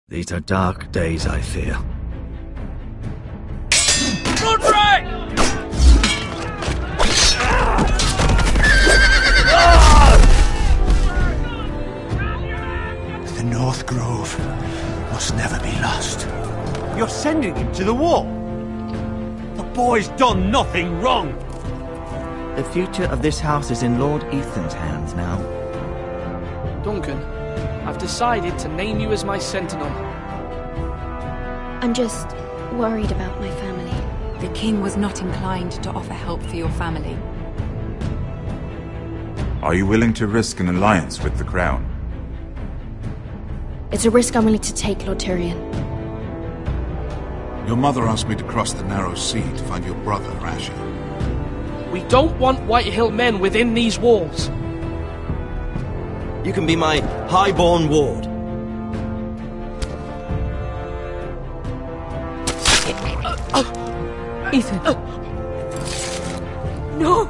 These are dark days, I fear. Roderick! The North Grove must never be lost. You're sending him to the war? The boy's done nothing wrong. The future of this house is in Lord Ethan's hands now. Duncan, I've decided to name you as my sentinel. I'm just worried about my family. The king was not inclined to offer help for your family. Are you willing to risk an alliance with the crown? It's a risk I'm willing to take, Lord Tyrion. Your mother asked me to cross the narrow sea to find your brother, Asher. We don't want Whitehill men within these walls. You can be my highborn ward. Ethan. No!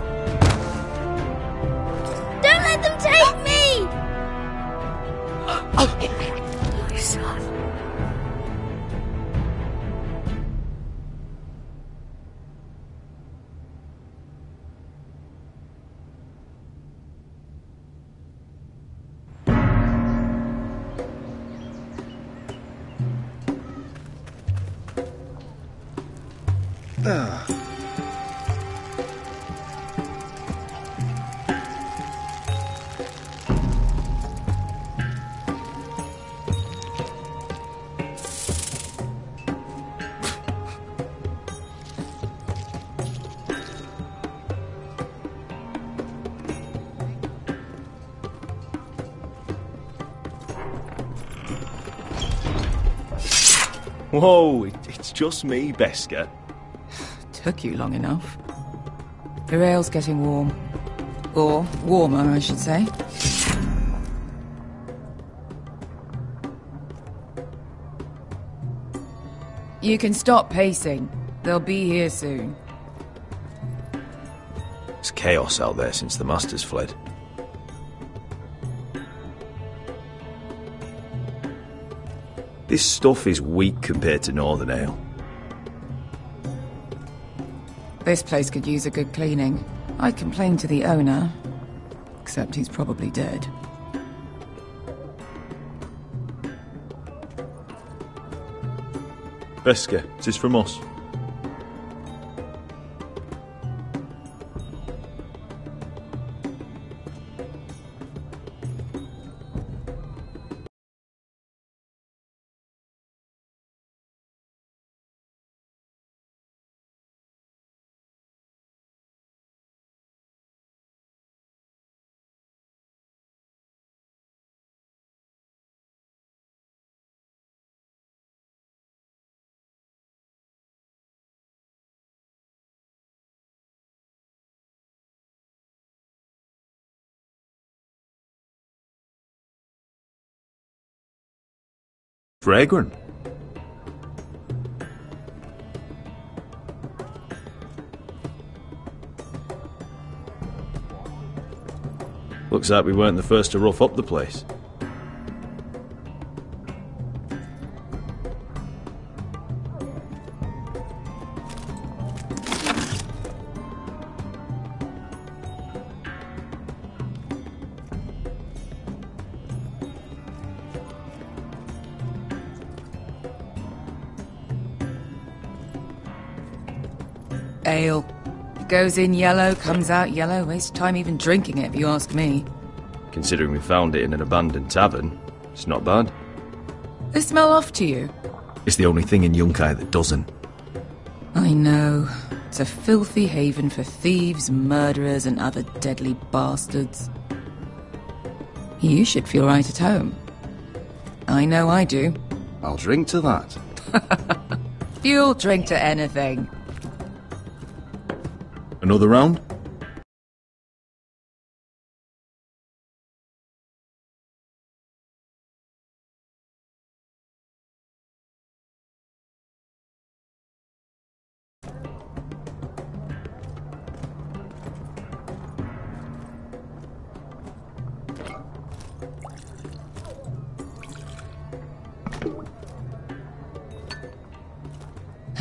Don't let them take me! My son. Whoa, it's just me, Beskar. Took you long enough. The ale's getting warm. Or warmer, I should say. You can stop pacing. They'll be here soon. It's chaos out there since the Masters fled. This stuff is weak compared to Northern Ale. This place could use a good cleaning. I complained to the owner, except he's probably dead. Beskar, is this from us? Fragrant. Looks like we weren't the first to rough up the place. Ale. Goes in yellow, comes out yellow. Waste time even drinking it, if you ask me. Considering we found it in an abandoned tavern, it's not bad. They smell off to you? It's the only thing in Yunkai that doesn't. I know. It's a filthy haven for thieves, murderers, and other deadly bastards. You should feel right at home. I know I do. I'll drink to that. You'll drink to anything. Another round?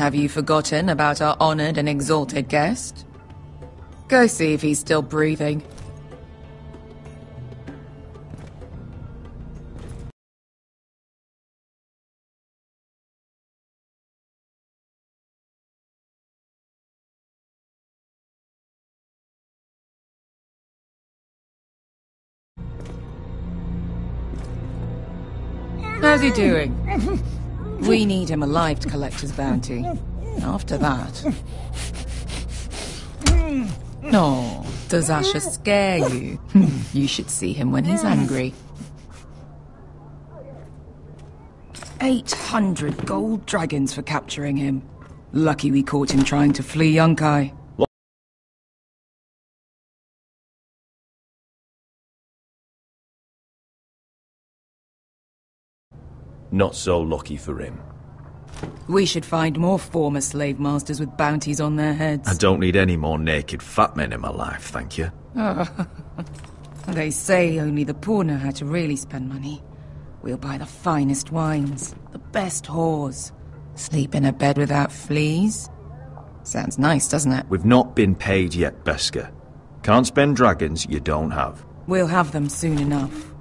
Have you forgotten about our honored and exalted guest? Go see if he's still breathing. How's he doing? We need him alive to collect his bounty. After that... Oh, does Asher scare you? You should see him when he's angry. 800 gold dragons for capturing him. Lucky we caught him trying to flee Yunkai. Not so lucky for him. We should find more former slave masters with bounties on their heads. I don't need any more naked fat men in my life, thank you. They say only the poor know how to really spend money. We'll buy the finest wines, the best whores, sleep in a bed without fleas. Sounds nice, doesn't it? We've not been paid yet, Beska. Can't spend dragons you don't have. We'll have them soon enough.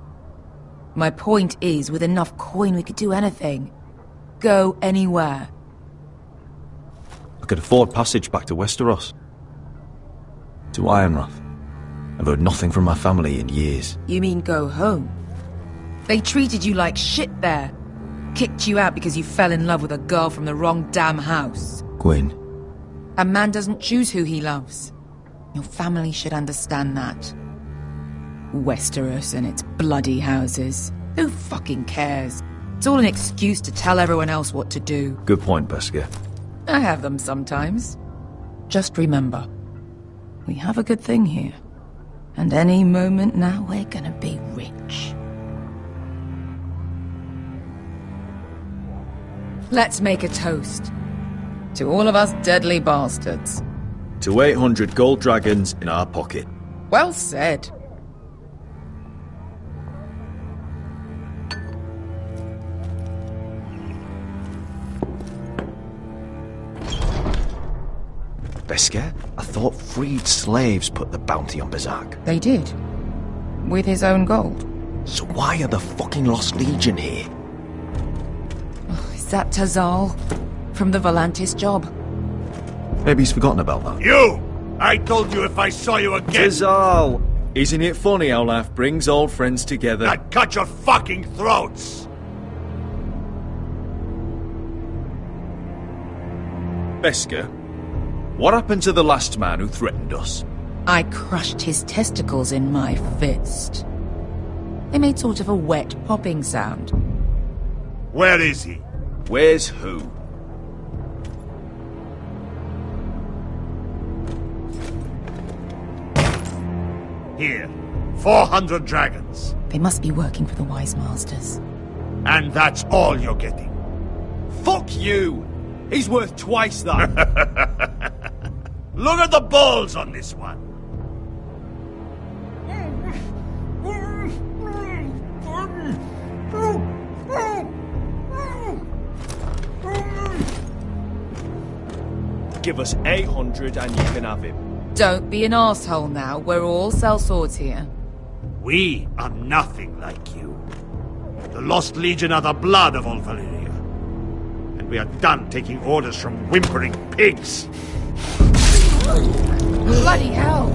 My point is, with enough coin we could do anything. Go anywhere. I could afford passage back to Westeros. To Ironrath. I've heard nothing from my family in years. You mean go home? They treated you like shit there. Kicked you out because you fell in love with a girl from the wrong damn house. Gwyn. A man doesn't choose who he loves. Your family should understand that. Westeros and its bloody houses. Who fucking cares? It's all an excuse to tell everyone else what to do. Good point, Beska. I have them sometimes. Just remember, we have a good thing here. And any moment now we're gonna be rich. Let's make a toast. To all of us deadly bastards. To 800 gold dragons in our pocket. Well said. Beska, I thought freed slaves put the bounty on Berserk. They did. With his own gold. So why are the fucking Lost Legion here? Is that Tazal? From the Volantis job? Maybe he's forgotten about that. You! I told you if I saw you again... Tazal! Isn't it funny how life brings old friends together? I'd cut your fucking throats! Beska, what happened to the last man who threatened us? I crushed his testicles in my fist. They made sort of a wet popping sound. Where is he? Where's who? Here. 400 dragons. They must be working for the Wise Masters. And that's all you're getting. Fuck you! He's worth twice that. Look at the balls on this one. Give us 800 and you can have him. Don't be an asshole now. We're all sellswords here. We are nothing like you. The Lost Legion are the blood of all Valyria. And we are done taking orders from whimpering pigs. Bloody hell!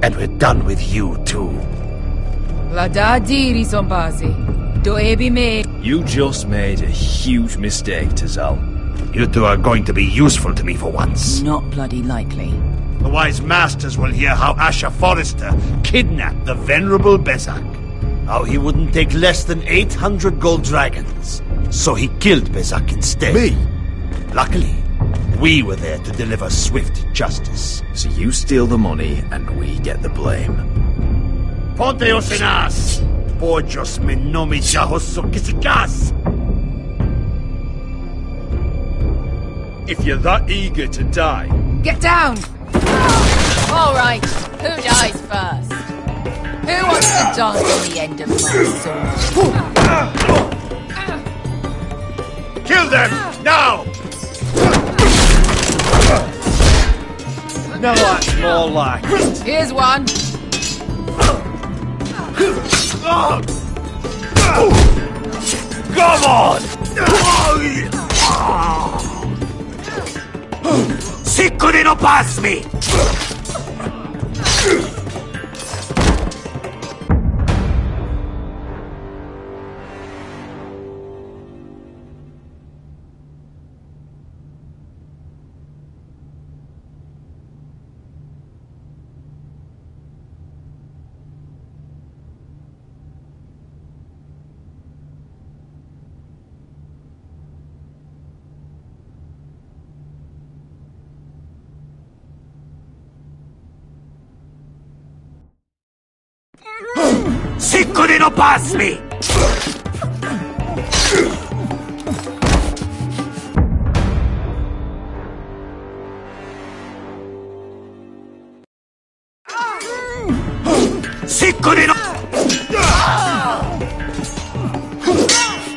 And we're done with you, too. La da diri sompazi. Do ebi me. You just made a huge mistake, Tazal. You two are going to be useful to me for once. Not bloody likely. The Wise Masters will hear how Asher Forrester kidnapped the venerable Besak. How he wouldn't take less than 800 gold dragons. So he killed Besak instead. Me? Luckily, we were there to deliver swift justice. So you steal the money and we get the blame. Ponteos en as! Pojos me nomi jahoso kisikas! If you're that eager to die... Get down! All right, who dies first? Who wants to dance on the end of my sword? Kill them! Now! Now that's more like it. Here's one. Come on! Sicko di non passmi! Sicko di non passmi! Sicko di non...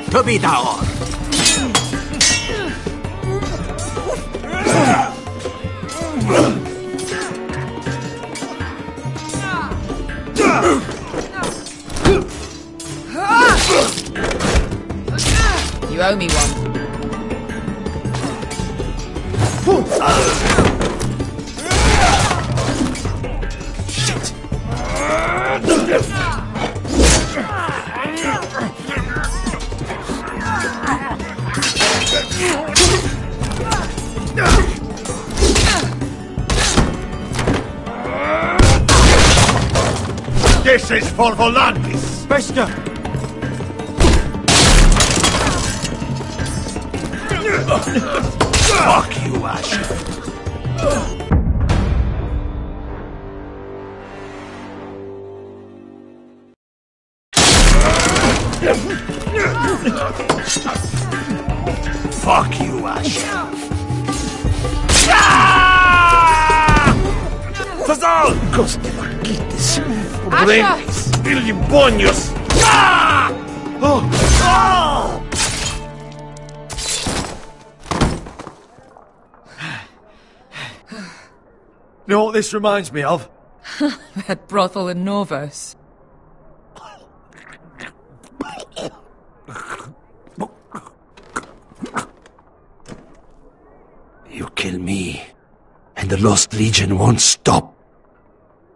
Dobitao! You owe me one. Shit! This is for Volantis! Bester! Fuck you, Ash. Fuck you, Ash. Fazal! Coste vaquites. Problemas. Illimbonios. Oh! Oh! You know what this reminds me of? That brothel in Norvos. You kill me, and the Lost Legion won't stop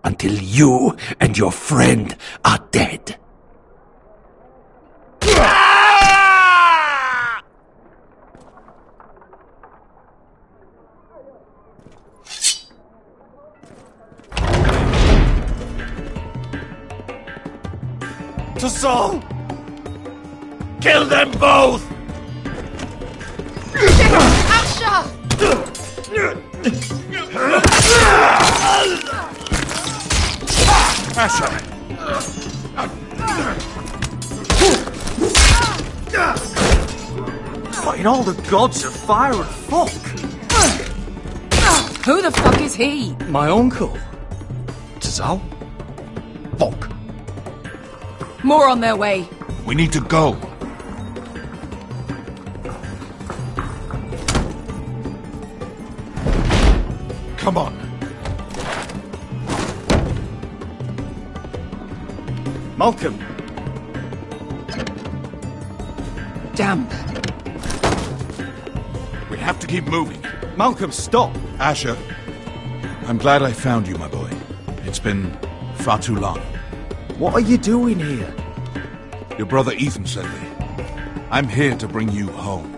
until you and your friend are dead. To Saul! Kill them both! Asha! Asha! What in all the gods of fire and fuck? Who the fuck is he? My uncle. Tazal? Fuck. More on their way. We need to go. Come on. Malcolm. Damn. We have to keep moving. Malcolm, stop. Asher, I'm glad I found you, my boy. It's been far too long. What are you doing here? Your brother Ethan sent me. I'm here to bring you home.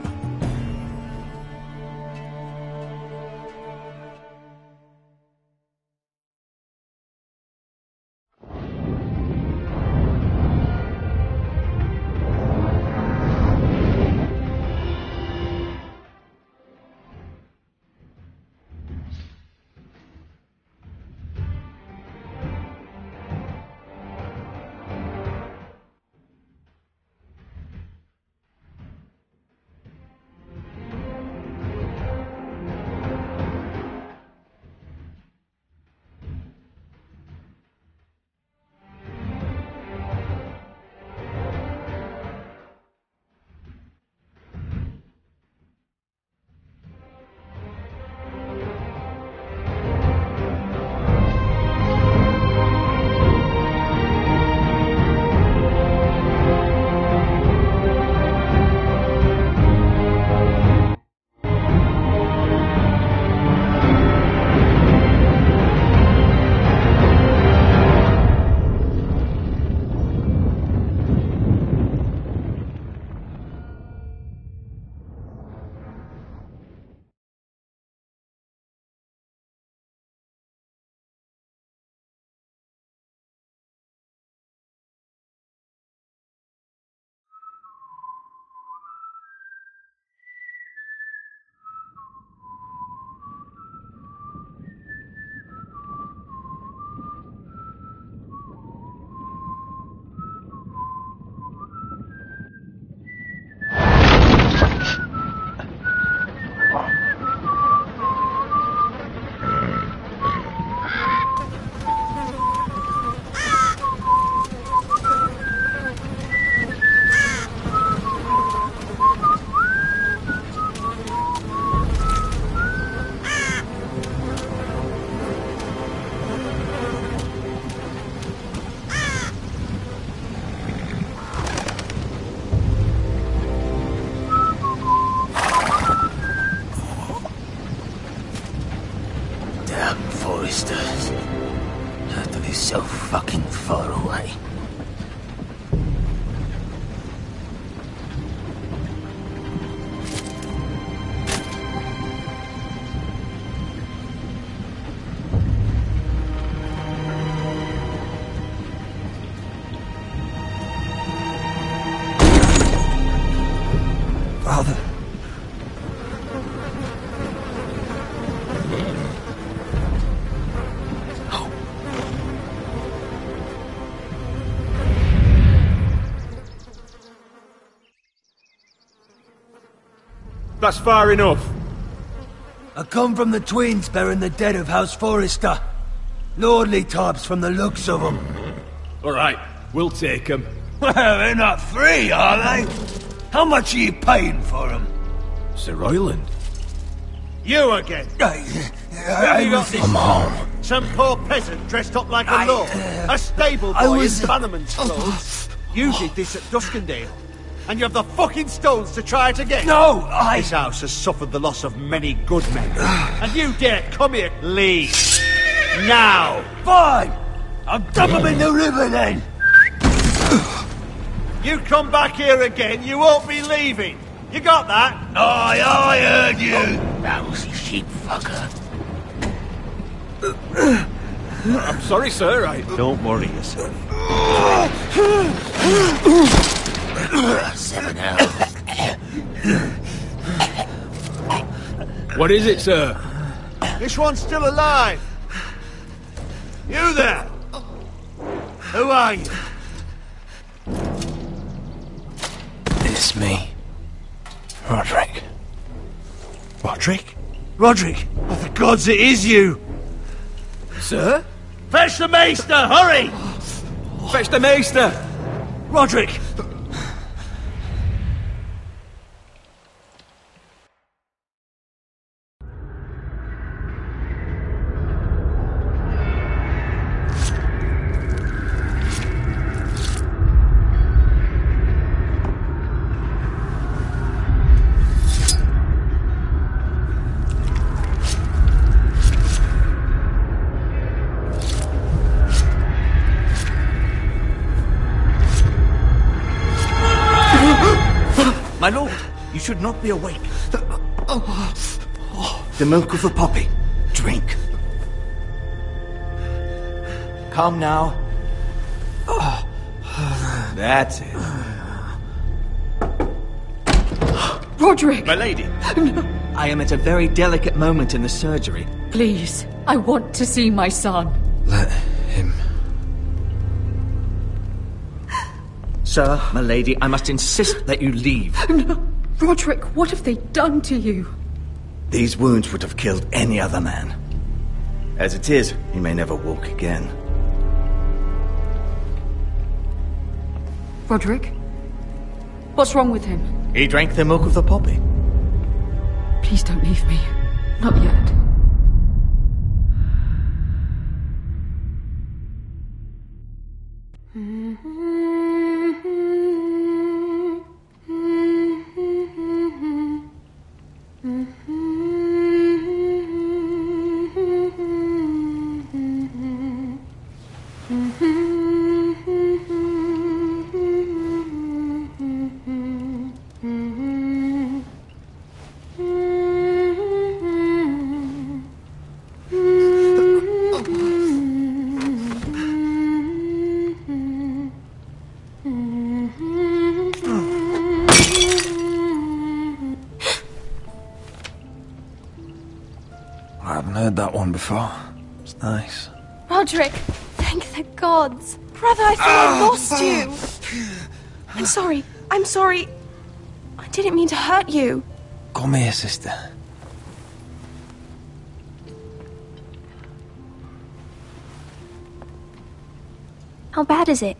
Father. That's far enough. I come from the twins bearing the dead of House Forrester. Lordly types from the looks of them. Alright, we'll take them. Well, they're not free, are they? How much are you paying for them? Sir Royland. You again? I'm home. Some poor peasant dressed up like a lord. A stable boy in Bannerman's clothes. You did this at Duskendale. And you have the fucking stones to try it again? No, This house has suffered the loss of many good men. And you dare come here? Leave. Now. Fine! I'll dump them in the river then! You come back here again, you won't be leaving. You got that? Aye, I heard you! Lousy sheep fucker. I'm sorry, sir, Don't worry yourself. 7 hours. What is it, sir? This one's still alive. You there? Who are you? It's me. Roderick. Roderick? Roderick! Oh, the gods, it is you! Sir? Fetch the maester, hurry! Fetch the maester! Roderick! My lord, you should not be awake. The milk of the poppy. Drink. Come now. That's it. Roderick! My lady. I am at a very delicate moment in the surgery. Please, I want to see my son. Let him. Sir, my lady, I must insist that you leave. No. Roderick, what have they done to you? These wounds would have killed any other man. As it is, he may never walk again. Roderick? What's wrong with him? He drank the milk of the poppy. Please don't leave me. Not yet. I haven't heard that one before. It's nice. Roderick, thank the gods. Brother, I thought I lost you. I'm sorry. I'm sorry. I didn't mean to hurt you. Come here, sister. How bad is it?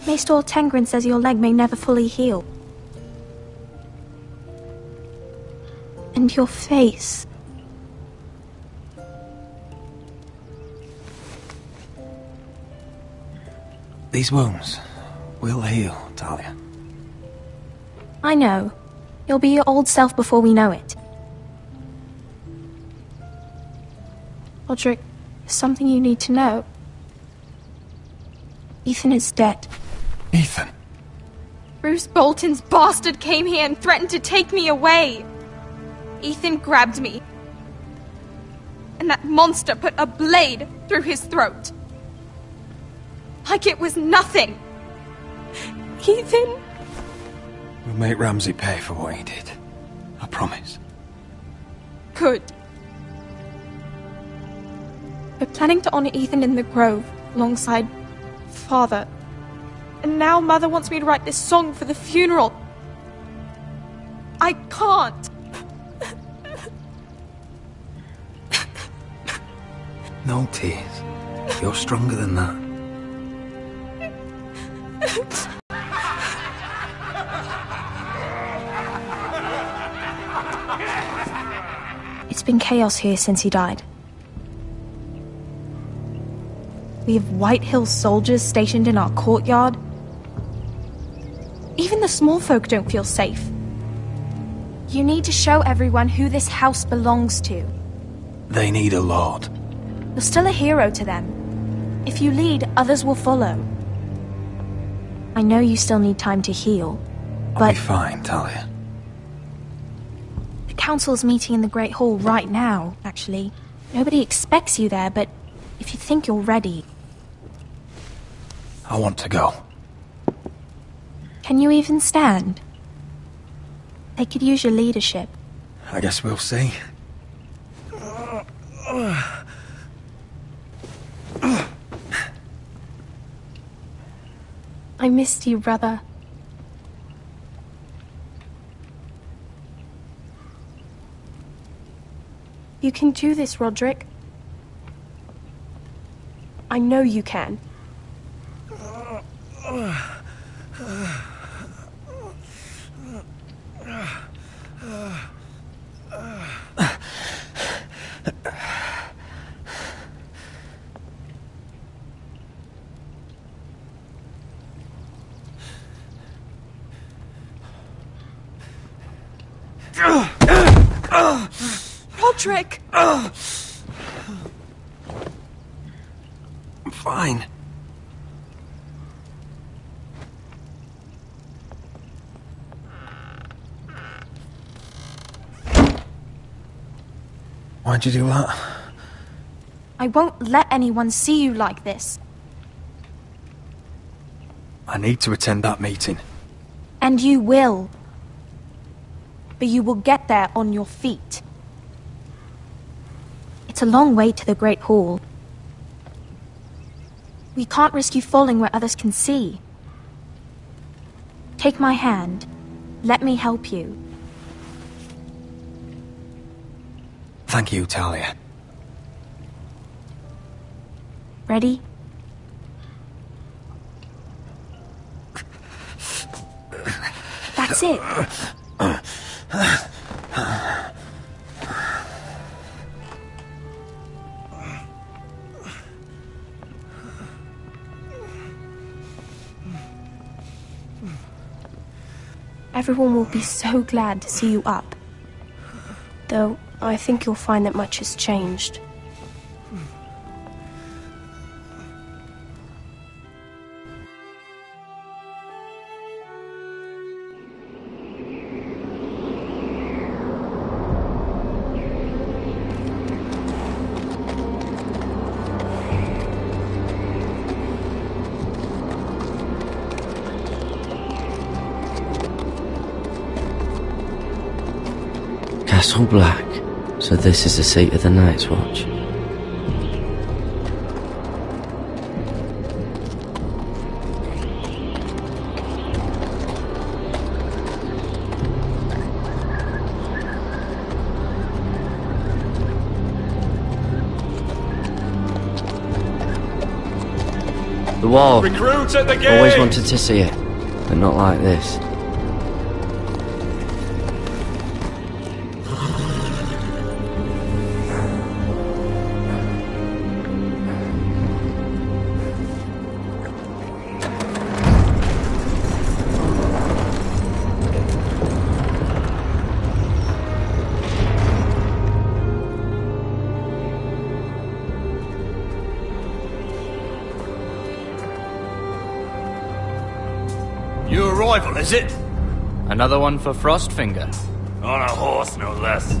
Maester Tengrin says your leg may never fully heal. And your face. These wounds will heal, Talia. I know. You'll be your old self before we know it. Roderick, there's something you need to know. Ethan is dead. Ethan? Bruce Bolton's bastard came here and threatened to take me away. Ethan grabbed me. And that monster put a blade through his throat. Like it was nothing. Ethan We'll make Ramsay pay for what he did. I promise. Good. We're planning to honor Ethan in the Grove, alongside Father. And now Mother wants me to write this song for the funeral. I can't. No tears. You're stronger than that. It's been chaos here since he died. We have White Hill soldiers stationed in our courtyard. Even the small folk don't feel safe. You need to show everyone who this house belongs to. They need a lord. You're still a hero to them. If you lead, others will follow. I know you still need time to heal, but... I'll be fine, Talia. The council's meeting in the Great Hall right now, actually. Nobody expects you there, but if you think you're ready... I want to go. Can you even stand? They could use your leadership. I guess we'll see. I missed you, brother. You can do this, Roderick. I know you can. Roderick! I'm fine. Why'd you do that? I won't let anyone see you like this. I need to attend that meeting. And you will. But you will get there on your feet. It's a long way to the Great Hall. We can't risk you falling where others can see. Take my hand. Let me help you. Thank you, Talia. Ready? That's it. Everyone will be so glad to see you up. Though, I think you'll find that much has changed. Castle Black. So this is the seat of the Night's Watch. The wall. Recruits at the gate! Always wanted to see it, but not like this. New arrival, is it? Another one for Frostfinger. On a horse, no less.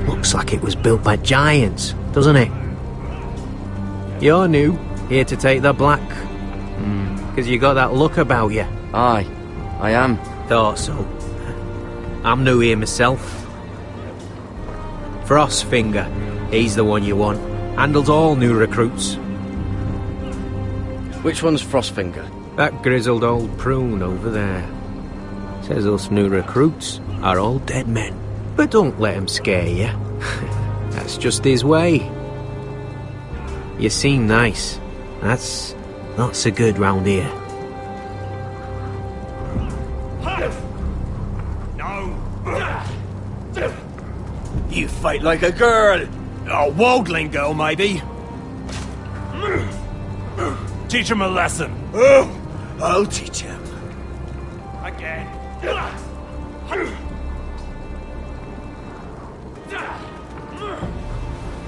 Looks like it was built by giants, doesn't it? You're new, here to take the black. Because you got that look about you. Aye, I am. Thought so. I'm new here myself. Frostfinger, he's the one you want. Handles all new recruits. Which one's Frostfinger? That grizzled old prune over there. Says us new recruits are all dead men. But don't let him scare you. That's just his way. You seem nice. That's not so good round here. You fight like a girl. A waldling girl, maybe. Teach him a lesson. Oh, I'll teach him. Again.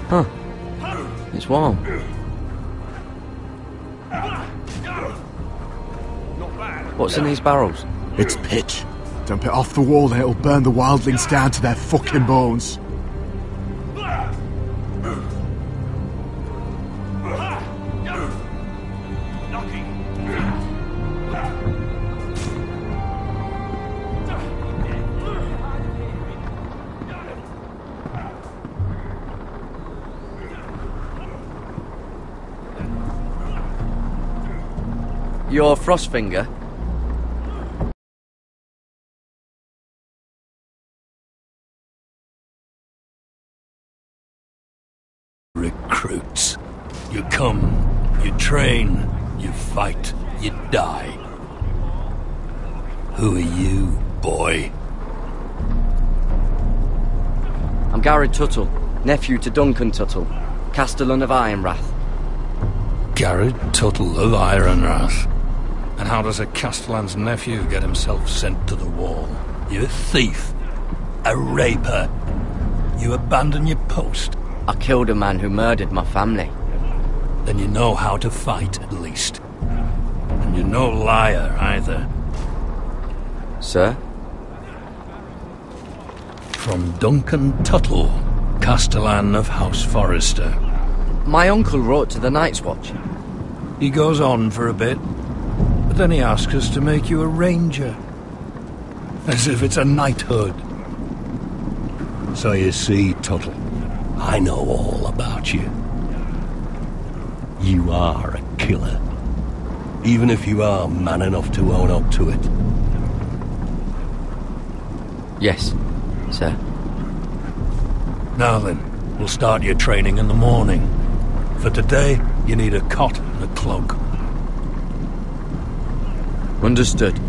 Huh. It's warm. What's in these barrels? It's pitch. Dump it off the wall and it'll burn the wildlings down to their fucking bones. You're Frostfinger? Recruits. You come, you train, you fight, you die. Who are you, boy? I'm Garrett Tuttle, nephew to Duncan Tuttle, Castellan of Ironrath. Garrett Tuttle of Ironrath. And how does a Castellan's nephew get himself sent to the wall? You're a thief. A raper. You abandon your post. I killed a man who murdered my family. Then you know how to fight, at least. And you're no liar, either. Sir? From Duncan Tuttle, Castellan of House Forrester. My uncle wrote to the Night's Watch. He goes on for a bit, but then he asks us to make you a ranger. As if it's a knighthood. So you see, Tuttle, I know all about you. You are a killer. Even if you are man enough to own up to it. Yes, sir. Now then, we'll start your training in the morning. For today, you need a cot and a cloak. Understood.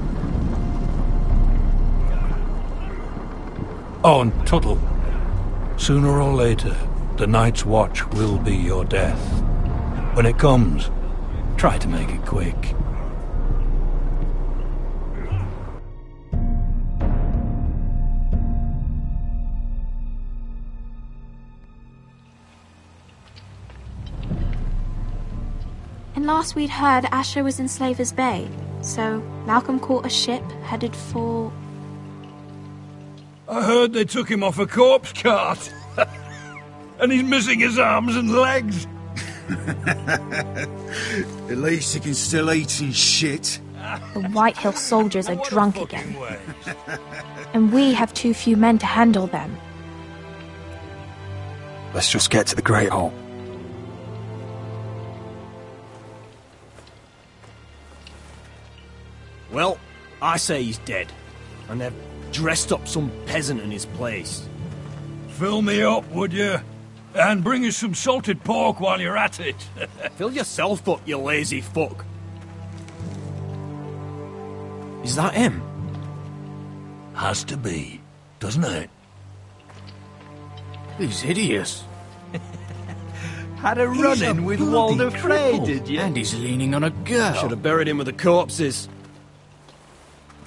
Oh, and Tuttle, sooner or later, the Night's Watch will be your death. When it comes, try to make it quick. And last we'd heard, Asher was in Slaver's Bay, so Malcolm caught a ship headed for... I heard they took him off a corpse cart. And he's missing his arms and legs. At least he can still eat and shit. The White Hill soldiers are drunk again. And we have too few men to handle them. Let's just get to the Great Hall. Well, I say he's dead. And they've dressed up some peasant in his place. Fill me up, would you? And bring us some salted pork while you're at it. Fill yourself up, you lazy fuck. Is that him? Has to be, doesn't it? He's hideous. Had a run-in with Walder Frey, did you? And he's leaning on a girl. Should have buried him with the corpses.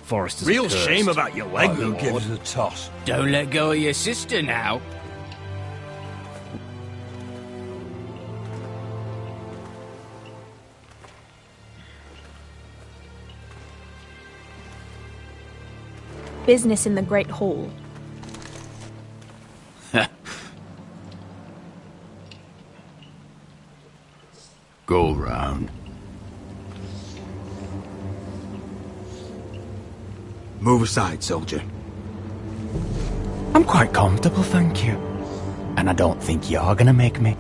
Forrester's Real cursed. shame about your leg, Who Lord. gives a toss? Don't let go of your sister now. business in the Great Hall. Go round. Move aside, soldier. I'm quite comfortable, thank you. And I don't think you're gonna make me.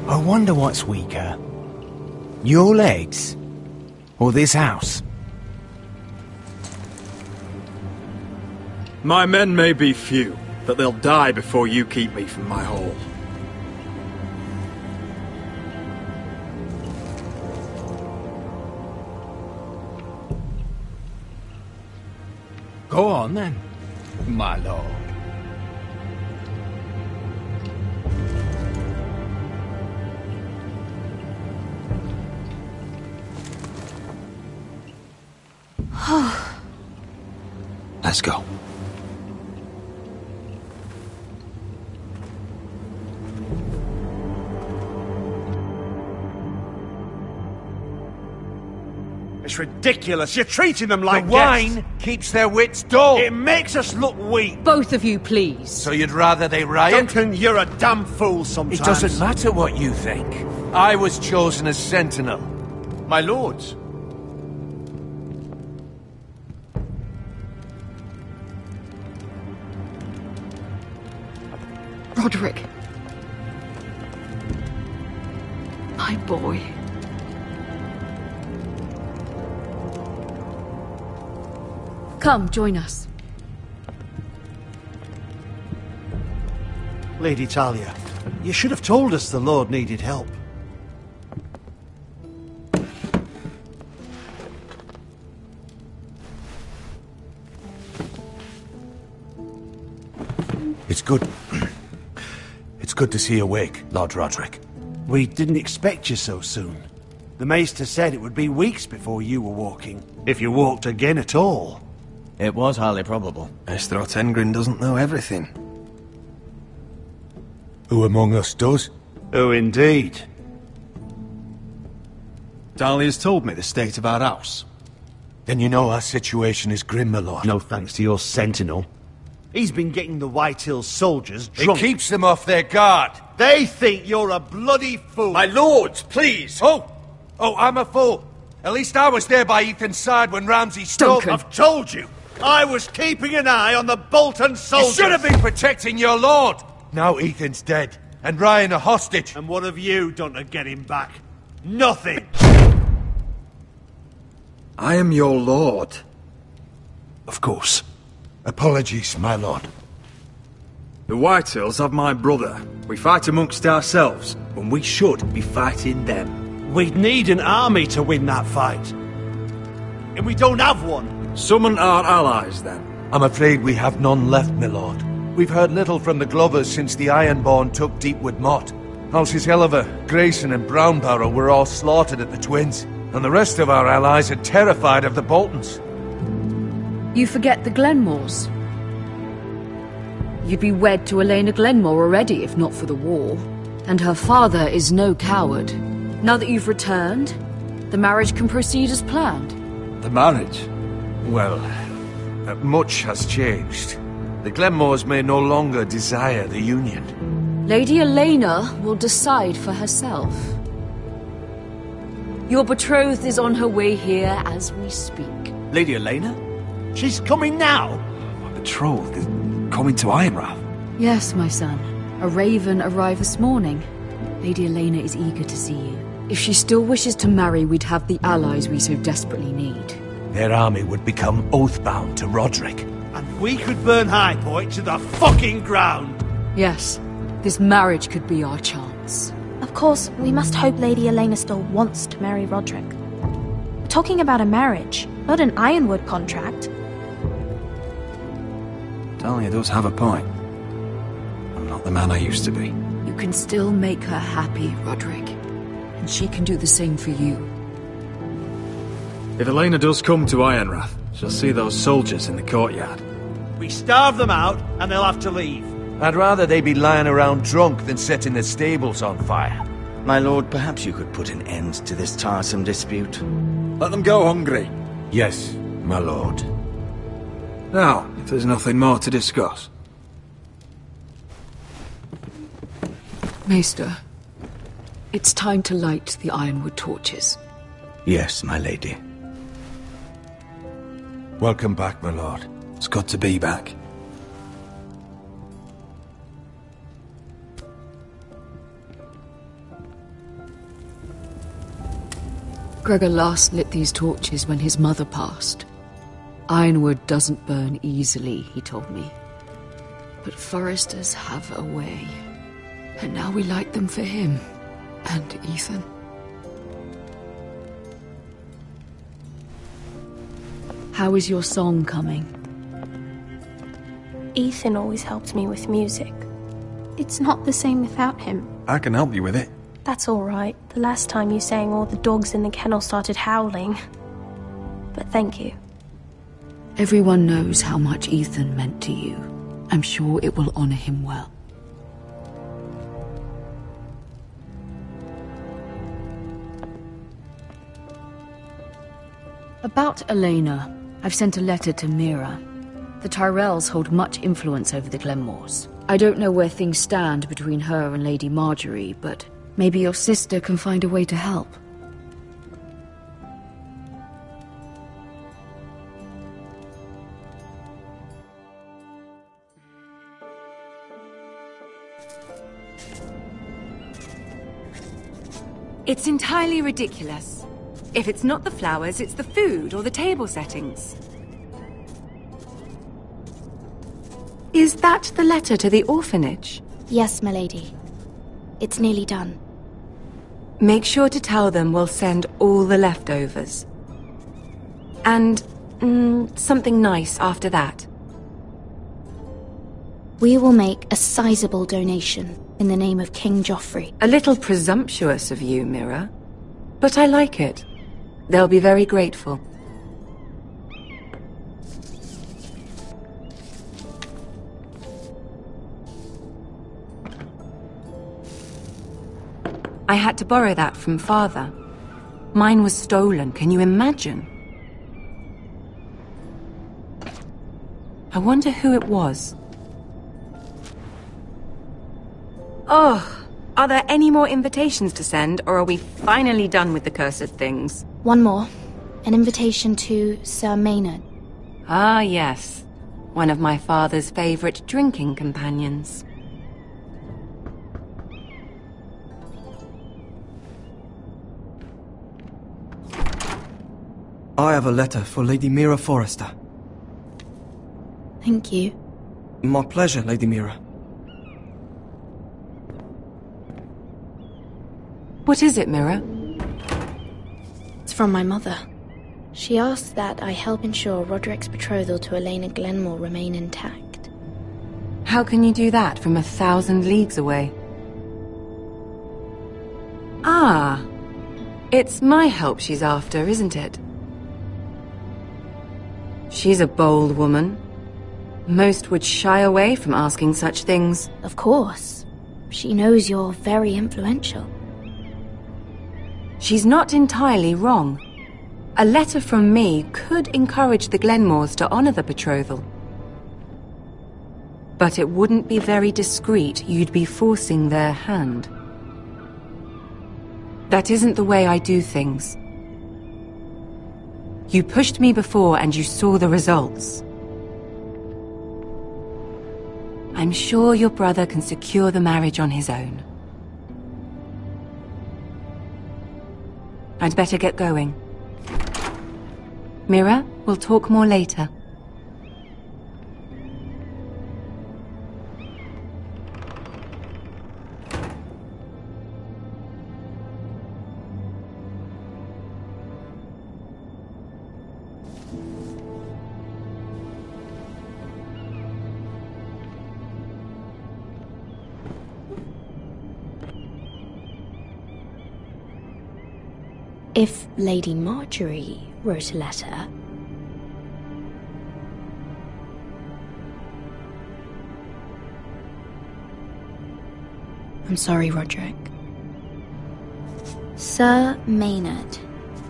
I wonder what's weaker. Your legs? Or this house? My men may be few, but they'll die before you keep me from my hall. Go on then, my lord. Let's go. It's ridiculous. You're treating them like The wine keeps their wits dull. It makes us look weak. Both of you, please. So you'd rather they riot? Duncan, you're a damn fool sometimes. It doesn't matter what you think. I was chosen as sentinel. My lords. Roderick. My boy. Come, join us. Lady Talia, you should have told us the Lord needed help. It's good. It's good to see you awake, Lord Roderick. We didn't expect you so soon. The Maester said it would be weeks before you were walking, if you walked again at all. It was highly probable. Maester Otengrin doesn't know everything. Who among us does? Oh, indeed. Dahlia's told me the state of our house. Then you know our situation is grim, my lord. No thanks to your sentinel. He's been getting the White Hills soldiers drunk. It keeps them off their guard. They think you're a bloody fool. My lords, please! Oh, I'm a fool. At least I was there by Ethan's side when Ramsay stole... Duncan. I've told you. I was keeping an eye on the Bolton soldiers. You should have been protecting your lord. Now Ethan's dead, and Ryan a hostage. And what have you done to get him back? Nothing. I am your lord. Of course. Apologies, my lord. The Whitehills have my brother. We fight amongst ourselves, when we should be fighting them. We'd need an army to win that fight. And we don't have one. Summon our allies, then. I'm afraid we have none left, my lord. We've heard little from the Glovers since the Ironborn took Deepwood Motte. Houses Helliver, Grayson and Brownbarrow were all slaughtered at the Twins, and the rest of our allies are terrified of the Boltons. You forget the Glenmores. You'd be wed to Elena Glenmore already if not for the war. And her father is no coward. Now that you've returned, the marriage can proceed as planned. The marriage? Well, much has changed. The Glenmores may no longer desire the union. Lady Elena will decide for herself. Your betrothed is on her way here as we speak. Lady Elena? She's coming now. My betrothed is coming to Ironrath. Yes, my son. A raven arrived this morning. Lady Elena is eager to see you. If she still wishes to marry, we'd have the allies we so desperately need. Their army would become oath-bound to Roderick. And we could burn High Point to the fucking ground. Yes, this marriage could be our chance. Of course, we must hope Lady Elena still wants to marry Roderick. We're talking about a marriage, not an Ironwood contract. Dahlia does have a point. I'm not the man I used to be. You can still make her happy, Roderick. And she can do the same for you. If Elena does come to Ironrath, she'll see those soldiers in the courtyard. We starve them out, and they'll have to leave. I'd rather they be lying around drunk than setting the stables on fire. My lord, perhaps you could put an end to this tiresome dispute. Let them go hungry. Yes, my lord. Now, if there's nothing more to discuss. Maester, it's time to light the ironwood torches. Yes, my lady. Welcome back, my lord. It's good to be back. Gregor last lit these torches when his mother passed. Ironwood doesn't burn easily, he told me. But foresters have a way. And now we light them for him. And Ethan. How is your song coming? Ethan always helps me with music. It's not the same without him. I can help you with it. That's all right. The last time you sang, all the dogs in the kennel started howling. But thank you. Everyone knows how much Ethan meant to you. I'm sure it will honor him well. About Elena, I've sent a letter to Mira. The Tyrells hold much influence over the Glenmores. I don't know where things stand between her and Lady Marjorie, but maybe your sister can find a way to help. It's entirely ridiculous. If it's not the flowers, it's the food or the table settings. Is that the letter to the orphanage? Yes, my lady. It's nearly done. Make sure to tell them we'll send all the leftovers. And something nice after that. We will make a sizable donation in the name of King Joffrey. A little presumptuous of you, Mira. But I like it. They'll be very grateful. I had to borrow that from Father. Mine was stolen, can you imagine? I wonder who it was. Oh, are there any more invitations to send, or are we finally done with the cursed things? One more. An invitation to Sir Maynard. Ah, yes. One of my father's favorite drinking companions. I have a letter for Lady Mira Forrester. Thank you. My pleasure, Lady Mira. What is it, Mira? It's from my mother. She asks that I help ensure Roderick's betrothal to Elena Glenmore remain intact. How can you do that from 1,000 leagues away? Ah, it's my help she's after, isn't it? She's a bold woman. Most would shy away from asking such things. Of course. She knows you're very influential. She's not entirely wrong. A letter from me could encourage the Glenmores to honor the betrothal. But it wouldn't be very discreet. You'd be forcing their hand. That isn't the way I do things. You pushed me before and you saw the results. I'm sure your brother can secure the marriage on his own. I'd better get going. Mira, we'll talk more later. If Lady Marjorie wrote a letter... I'm sorry, Roderick. Sir Maynard,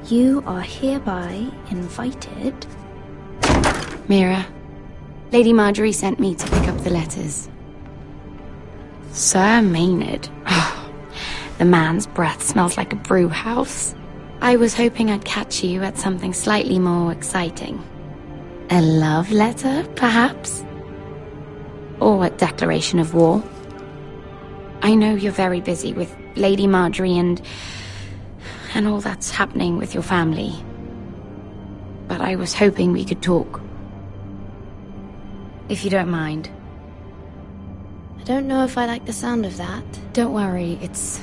you are hereby invited... Mira, Lady Marjorie sent me to pick up the letters. Sir Maynard? The man's breath smells like a brew house. I was hoping I'd catch you at something slightly more exciting. A love letter, perhaps? Or a declaration of war? I know you're very busy with Lady Marjorie and all that's happening with your family. But I was hoping we could talk. If you don't mind. I don't know if I like the sound of that. Don't worry, it's...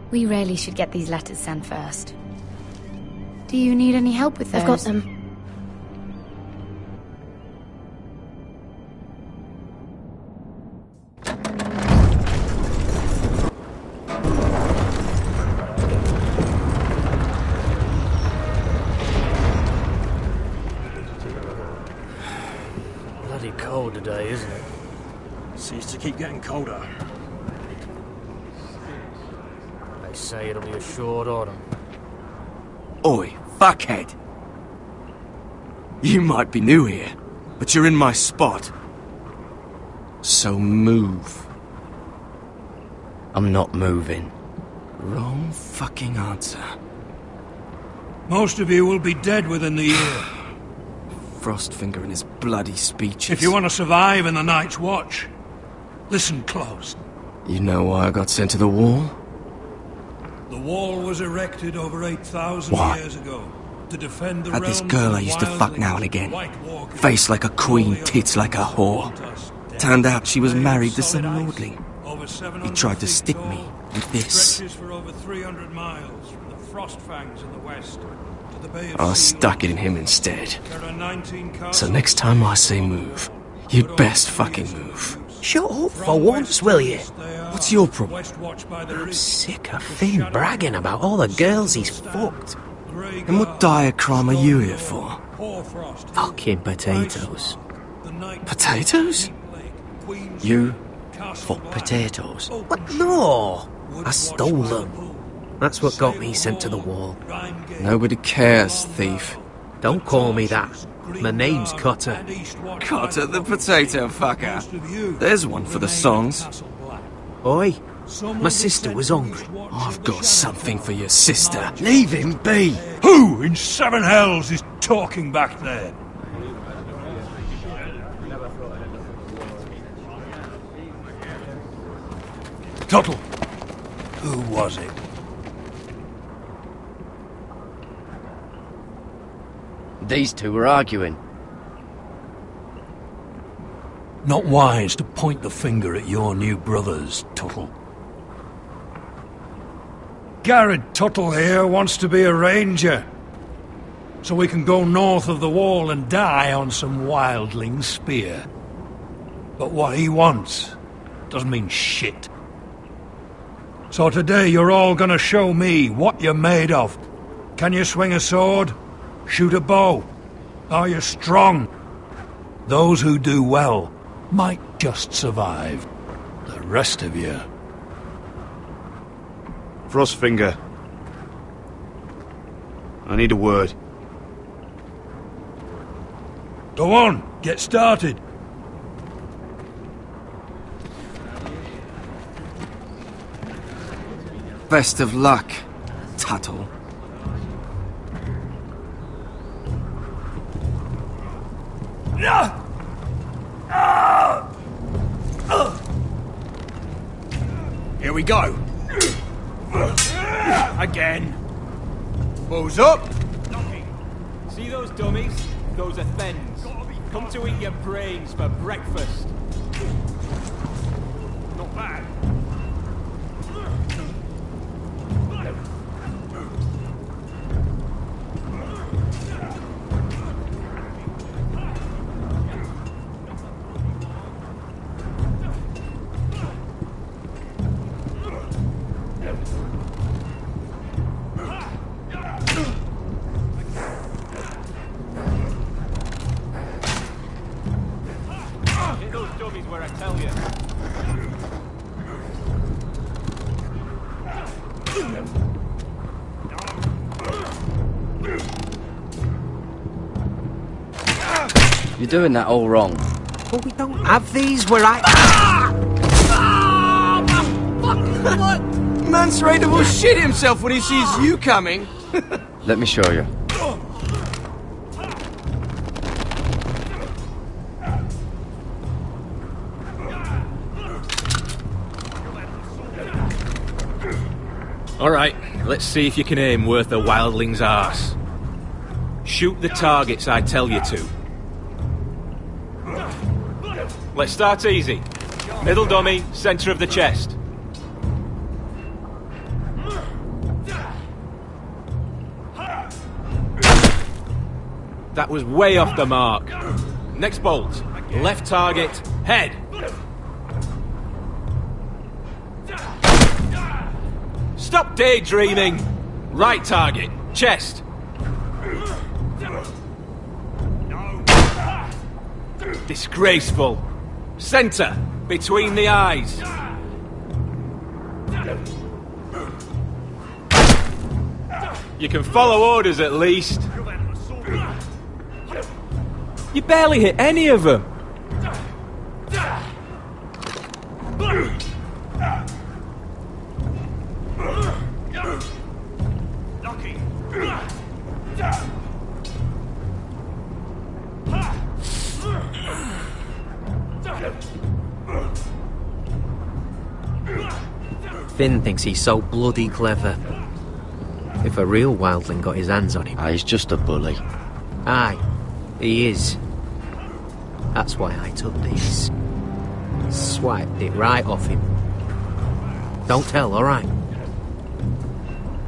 We really should get these letters sent first. Do you need any help with those? I've got them. Bloody cold today, isn't it? Seems to keep getting colder. They say it'll be a short autumn. Oi, fuckhead. You might be new here, but you're in my spot. So move. I'm not moving. Wrong fucking answer. Most of you will be dead within the year. Frostfinger and his bloody speeches. If you want to survive in the Night's Watch, listen close. You know why I got sent to the wall? The wall was erected over 8,000 What? years ago to defend the Had this realms girl from I used to fuck now and again. White Walkers. Face like a queen, tits like a whore. Turned out she was married to some lordling. He tried to stick me with this. Stretches for over 300 miles from the Frost Fangs in the west to the Bay of I Seals. stuck it in him instead. There are 19 So castles. next time I say move, you'd best fucking move. Shut up for once, will you? What's your problem? I'm sick of Finn bragging about all the girls he's fucked. And what dire crime are you here for? Fucking potatoes. Potatoes? You fuck potatoes? What? No! I stole them. That's what got me sent to the wall. Nobody cares, thief. Don't call me that. My name's Cutter. Cutter the potato fucker. There's one for the songs. Oi, my sister was hungry. I've got something for your sister. Leave him be! Who in seven hells is talking back there? Tuttle, who was it? These two were arguing. Not wise to point the finger at your new brothers, Tuttle. Garrett Tuttle here wants to be a ranger, so we can go north of the wall and die on some wildling spear. But what he wants doesn't mean shit. So today you're all gonna show me what you're made of. Can you swing a sword? Shoot a bow? Are you strong? Those who do well might just survive. The rest of you... Frostfinger. I need a word. Go on, get started. Best of luck, Tuttle. Here we go. Again. Balls up! See those dummies? Those are thens. Come to eat your brains for breakfast. Not bad. Hit those dummies where I tell you. You're doing that all wrong. But we don't have these where I... What? Mance Raider will shit himself when he sees you coming. Let me show you. Alright, let's see if you can aim worth a wildling's arse. Shoot the targets I tell you to. Let's start easy. Middle dummy, centre of the chest. That was way off the mark. Next bolt. Left target, head. Stop daydreaming. Right target, chest. Disgraceful. Centre, between the eyes. You can follow orders at least. You barely hit any of them. Finn thinks he's so bloody clever. If a real wildling got his hands on him... He's just a bully. Aye, he is. That's why I took these. Swiped it right off him. Don't tell, alright?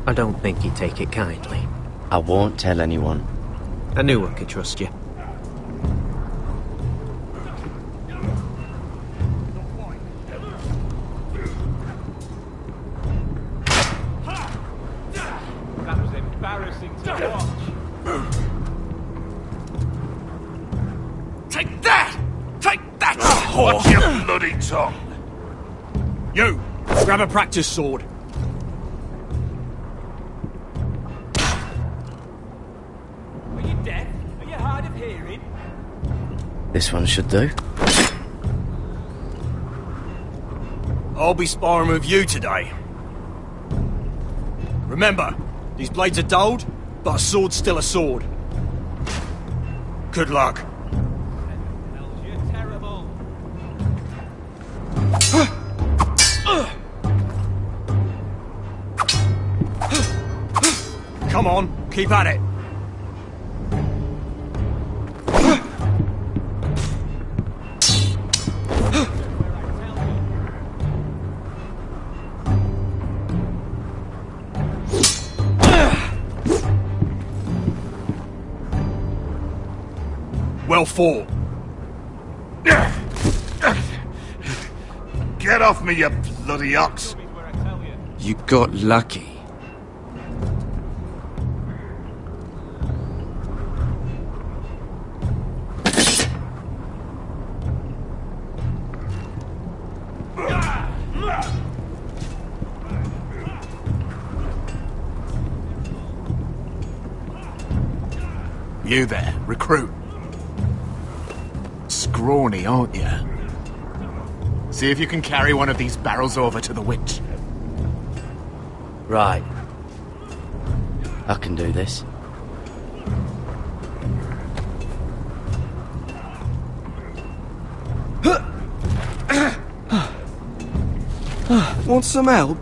I don't think he'd take it kindly. I won't tell anyone. I knew I could trust you. Take that! Take that! Watch your bloody tongue! You! Grab a practice sword. Are you deaf? Are you hard of hearing? This one should do. I'll be sparring with you today. Remember, these blades are dulled, but a sword's still a sword. Good luck. You're terrible. Come on, keep at it. Well fought. Get off me, you bloody ox! You got lucky. You there, recruit. Scrawny, aren't you? See if you can carry one of these barrels over to the witch. Right. I can do this. Want some help?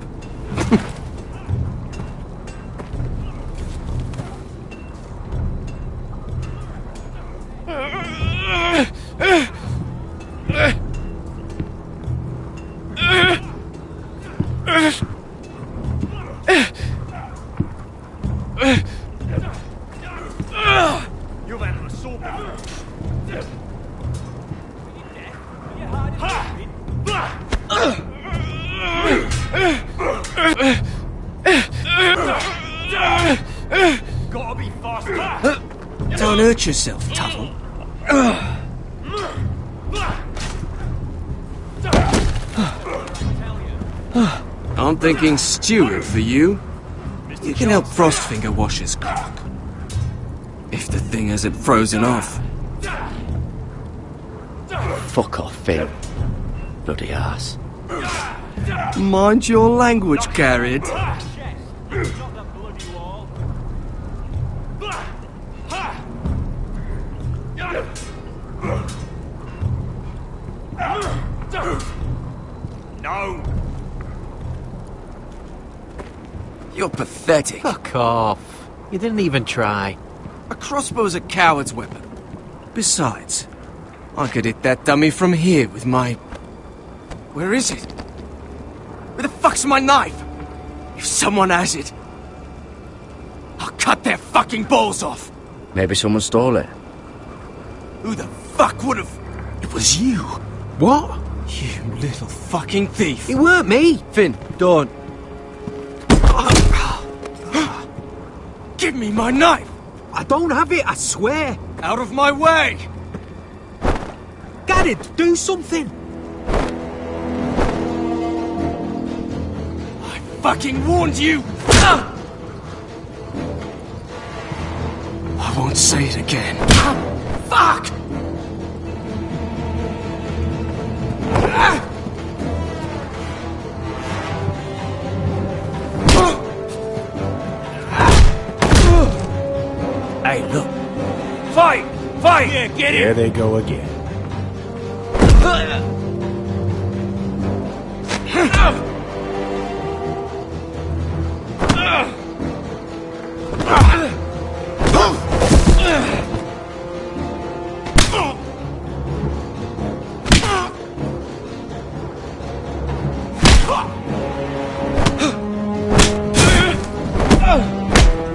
You've had an assault before. Are you hard of hearing? Gotta be faster. Don't hurt yourself, Tuttle. I'm thinking steward for you. You can help Frostfinger wash his cock. If the thing hasn't frozen off. Fuck off, Finn. Bloody ass. Mind your language, Garrett. No! You're pathetic. Fuck off. You didn't even try. A crossbow's a coward's weapon. Besides, I could hit that dummy from here with my... Where is it? Where the fuck's my knife? If someone has it, I'll cut their fucking balls off. Maybe someone stole it. Who the fuck would have... It was you. What? You little fucking thief. It weren't me. Finn, don't. Give me my knife. I don't have it, I swear. Out of my way. Garrett, do something. I fucking warned you. I won't say it again. Fuck! Hey, look. Fight! Fight! Yeah, get it! There they go again.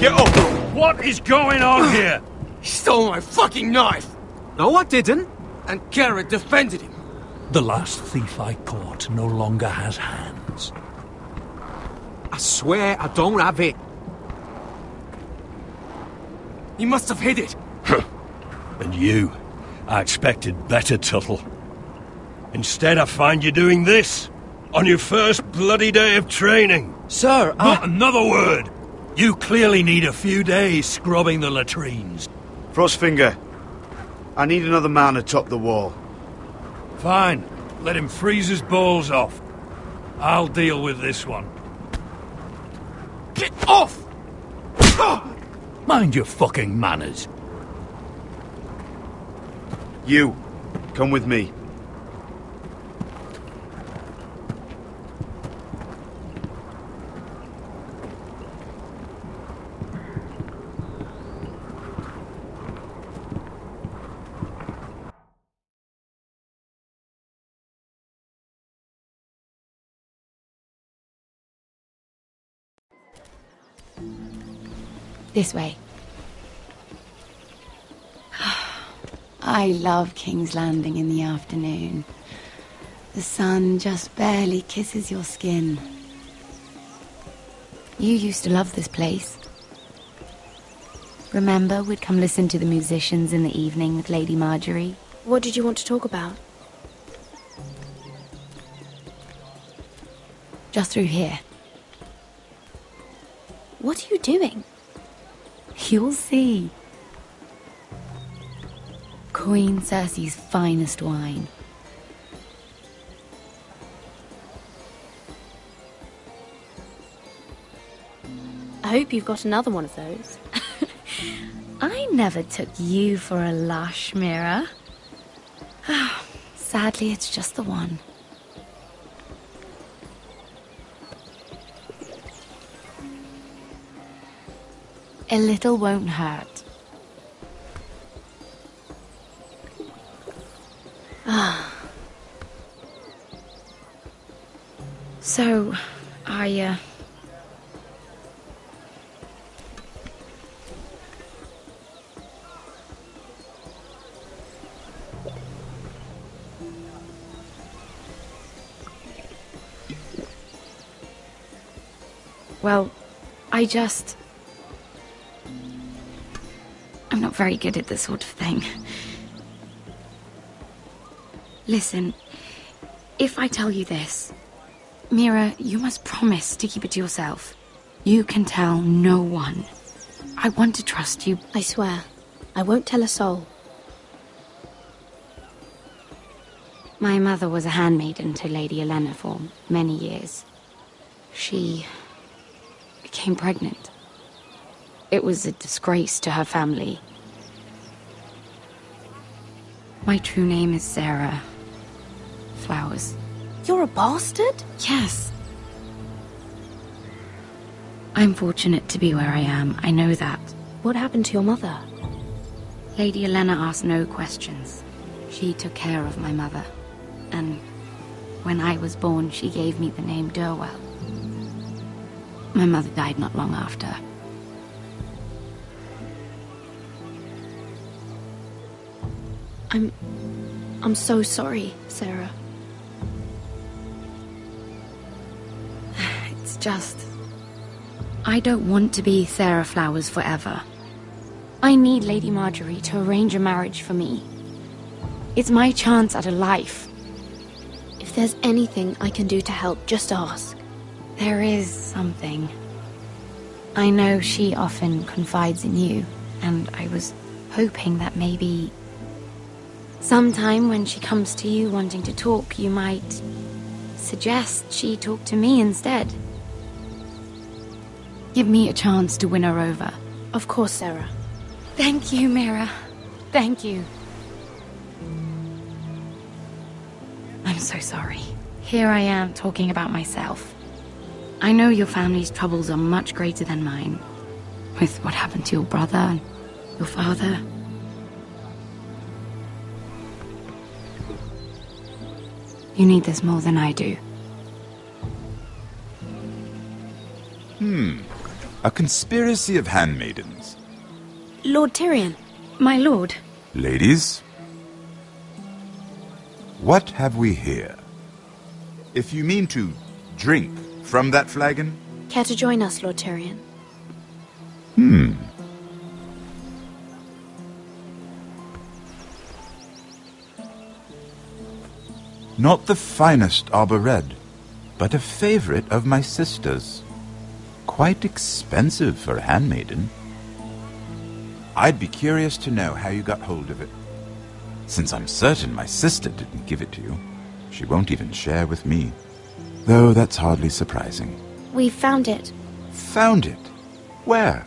Get up! What is going on here? He stole my fucking knife! No, I didn't. And Garrett defended him. The last thief I caught no longer has hands. I swear I don't have it. He must have hid it. And you, I expected better, Tuttle. Instead, I find you doing this on your first bloody day of training. Sir, Not another word! You clearly need a few days scrubbing the latrines. Frostfinger, I need another man atop the wall. Fine. Let him freeze his balls off. I'll deal with this one. Get off! Mind your fucking manners. You, come with me. This way. I love King's Landing in the afternoon. The sun just barely kisses your skin. You used to love this place. Remember, we'd come listen to the musicians in the evening with Lady Marjorie? What did you want to talk about? Just through here. What are you doing? You'll see. Queen Cersei's finest wine. I hope you've got another one of those. I never took you for a lush, Mira. Sadly, it's just the one. A little won't hurt. So, well, I'm not very good at this sort of thing. Listen, if I tell you this, Mira, you must promise to keep it to yourself. You can tell no one. I want to trust you. I swear, I won't tell a soul. My mother was a handmaiden to Lady Elena for many years. She became pregnant. It was a disgrace to her family. My true name is Sarah Flowers. You're a bastard? Yes. I'm fortunate to be where I am. I know that. What happened to your mother? Lady Elena asked no questions. She took care of my mother. And when I was born, she gave me the name Durwell. My mother died not long after. I'm so sorry, Sarah. It's just... I don't want to be Sarah Flowers forever. I need Lady Marjorie to arrange a marriage for me. It's my chance at a life. If there's anything I can do to help, just ask. There is something. I know she often confides in you, and I was hoping that maybe... sometime when she comes to you wanting to talk, you might suggest she talk to me instead. Give me a chance to win her over. Of course, Sarah. Thank you, Mira. Thank you. I'm so sorry. Here I am talking about myself. I know your family's troubles are much greater than mine. With what happened to your brother and your father. You need this more than I do. A conspiracy of handmaidens. Lord Tyrion. My lord. Ladies, what have we here? If you mean to drink from that flagon? Care to join us, Lord Tyrion? Not the finest arbor red, but a favorite of my sister's. Quite expensive for a handmaiden. I'd be curious to know how you got hold of it. Since I'm certain my sister didn't give it to you, she won't even share with me. Though that's hardly surprising. We found it. Found it? Where?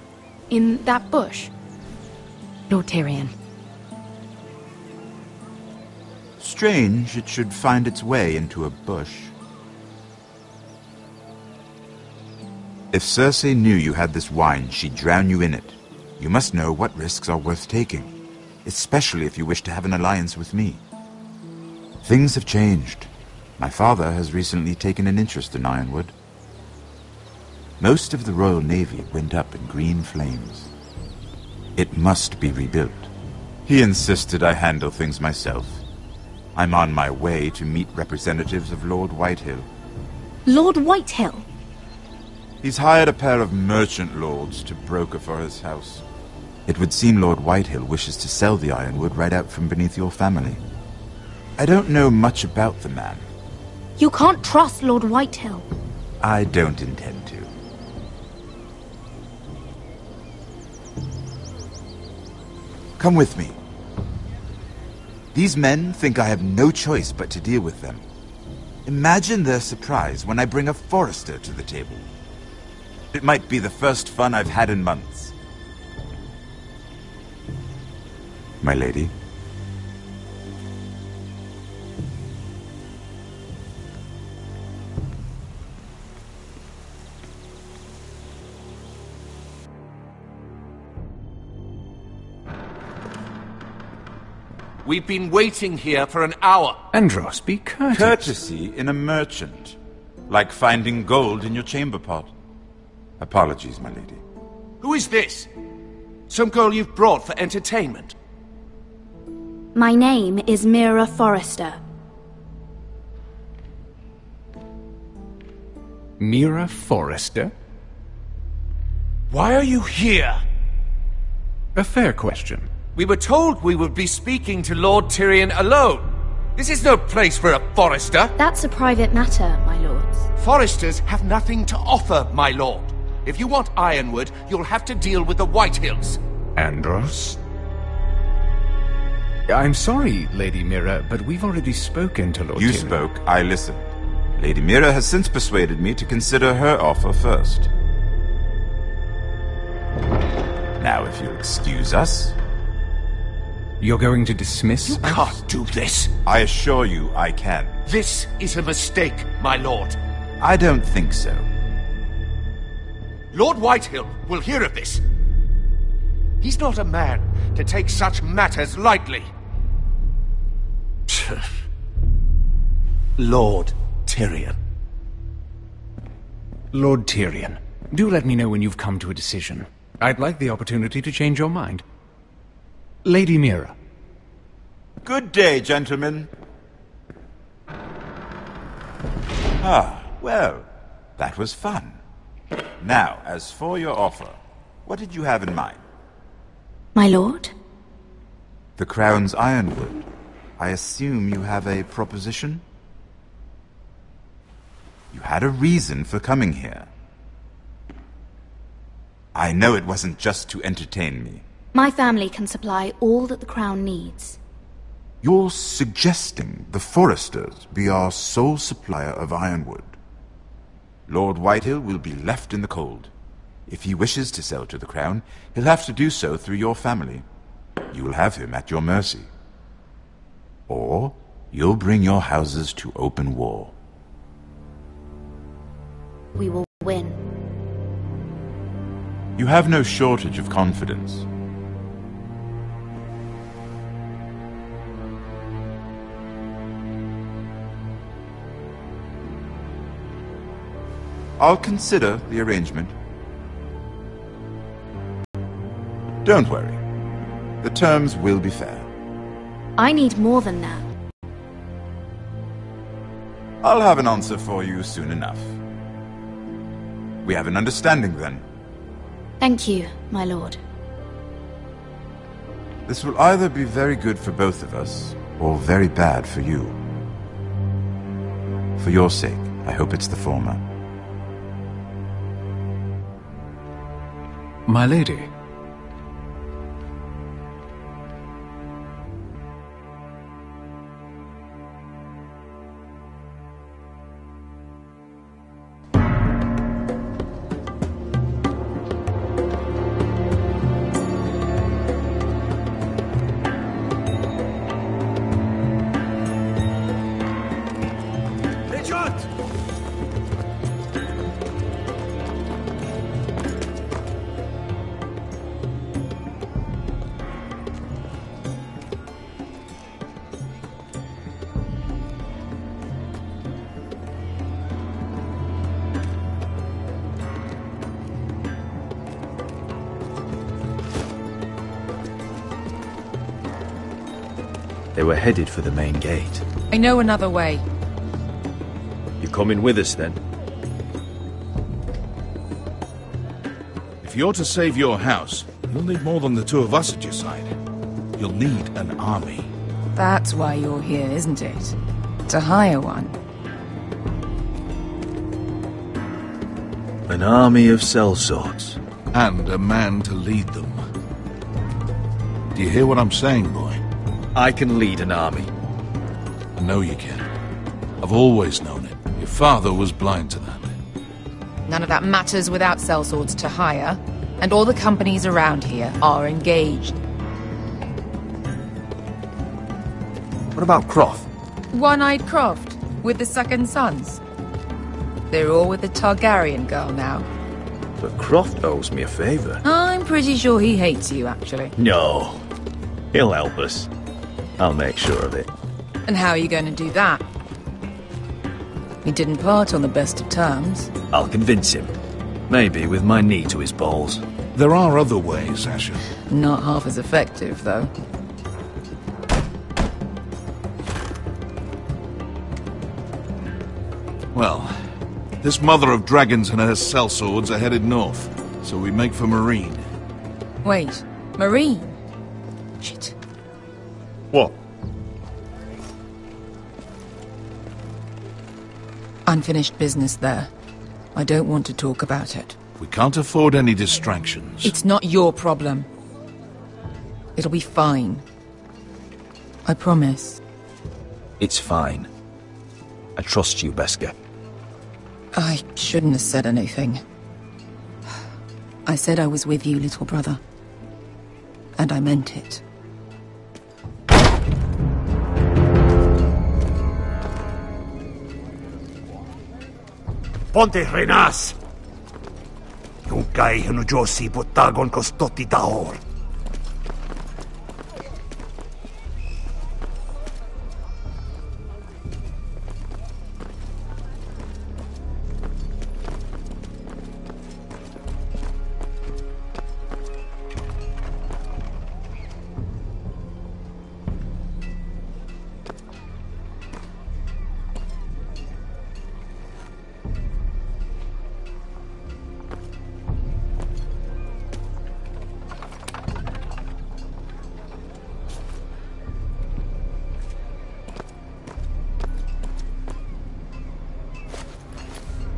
In that bush. Lord Tyrion. Strange it should find its way into a bush. If Cersei knew you had this wine, she'd drown you in it. You must know what risks are worth taking, especially if you wish to have an alliance with me. Things have changed. My father has recently taken an interest in Ironwood. Most of the Royal Navy went up in green flames. It must be rebuilt. He insisted I handle things myself. I'm on my way to meet representatives of Lord Whitehill. Lord Whitehill? He's hired a pair of merchant lords to broker for his house. It would seem Lord Whitehill wishes to sell the Ironwood right out from beneath your family. I don't know much about the man. You can't trust Lord Whitehill. I don't intend to. Come with me. These men think I have no choice but to deal with them. Imagine their surprise when I bring a forester to the table. It might be the first fun I've had in months. My lady. We've been waiting here for an hour. Andros, be courteous. Courtesy in a merchant. Like finding gold in your chamber pot. Apologies, my lady. Who is this? Some girl you've brought for entertainment? My name is Mira Forrester. Mira Forrester? Why are you here? A fair question. We were told we would be speaking to Lord Tyrion alone. This is no place for a Forrester. That's a private matter, my lords. Forresters have nothing to offer, my lord. If you want Ironwood, you'll have to deal with the Whitehills. Andros? I'm sorry, Lady Mira, but we've already spoken to Lord You Tyrion. spoke, I listened. Lady Mira has since persuaded me to consider her offer first. Now, if you'll excuse us... You're going to dismiss You can't do this. I assure you I can. This is a mistake, my lord. I don't think so. Lord Whitehill will hear of this. He's not a man to take such matters lightly. Lord Tyrion. Lord Tyrion, do let me know when you've come to a decision. I'd like the opportunity to change your mind. Lady Mira. Good day, gentlemen. Ah, well, that was fun. Now, as for your offer, what did you have in mind? My lord? The Crown's Ironwood. I assume you have a proposition? You had a reason for coming here. I know it wasn't just to entertain me. My family can supply all that the Crown needs. You're suggesting the Forresters be our sole supplier of ironwood. Lord Whitehill will be left in the cold. If he wishes to sell to the Crown, he'll have to do so through your family. You'll have him at your mercy. Or you'll bring your houses to open war. We will win. You have no shortage of confidence. I'll consider the arrangement. Don't worry. The terms will be fair. I need more than that. I'll have an answer for you soon enough. We have an understanding then. Thank you, my lord. This will either be very good for both of us, or very bad for you. For your sake, I hope it's the former. My lady. They were headed for the main gate. I know another way. You coming with us, then? If you're to save your house, you'll need more than the two of us at your side. You'll need an army. That's why you're here, isn't it? To hire one. An army of sellswords. And a man to lead them. Do you hear what I'm saying, boy? I can lead an army. I know you can. I've always known it. Your father was blind to that. None of that matters without sellswords to hire, and all the companies around here are engaged. What about Croft? One-Eyed Croft, with the second sons. They're all with the Targaryen girl now. But Croft owes me a favour. I'm pretty sure he hates you, actually. No. He'll help us. I'll make sure of it. And how are you going to do that? We didn't part on the best of terms. I'll convince him. Maybe with my knee to his balls. There are other ways, Asher. Not half as effective, though. Well, this mother of dragons and her sellswords are headed north, so we make for Marine. Wait, Marine? Shit. What? Unfinished business there. I don't want to talk about it. We can't afford any distractions. It's not your problem. It'll be fine. I promise. It's fine. I trust you, Beskha. I shouldn't have said anything. I said I was with you, little brother. And I meant it. Ponte Renas! Yung kay Hanujosi Butagon Kostoti Tahor.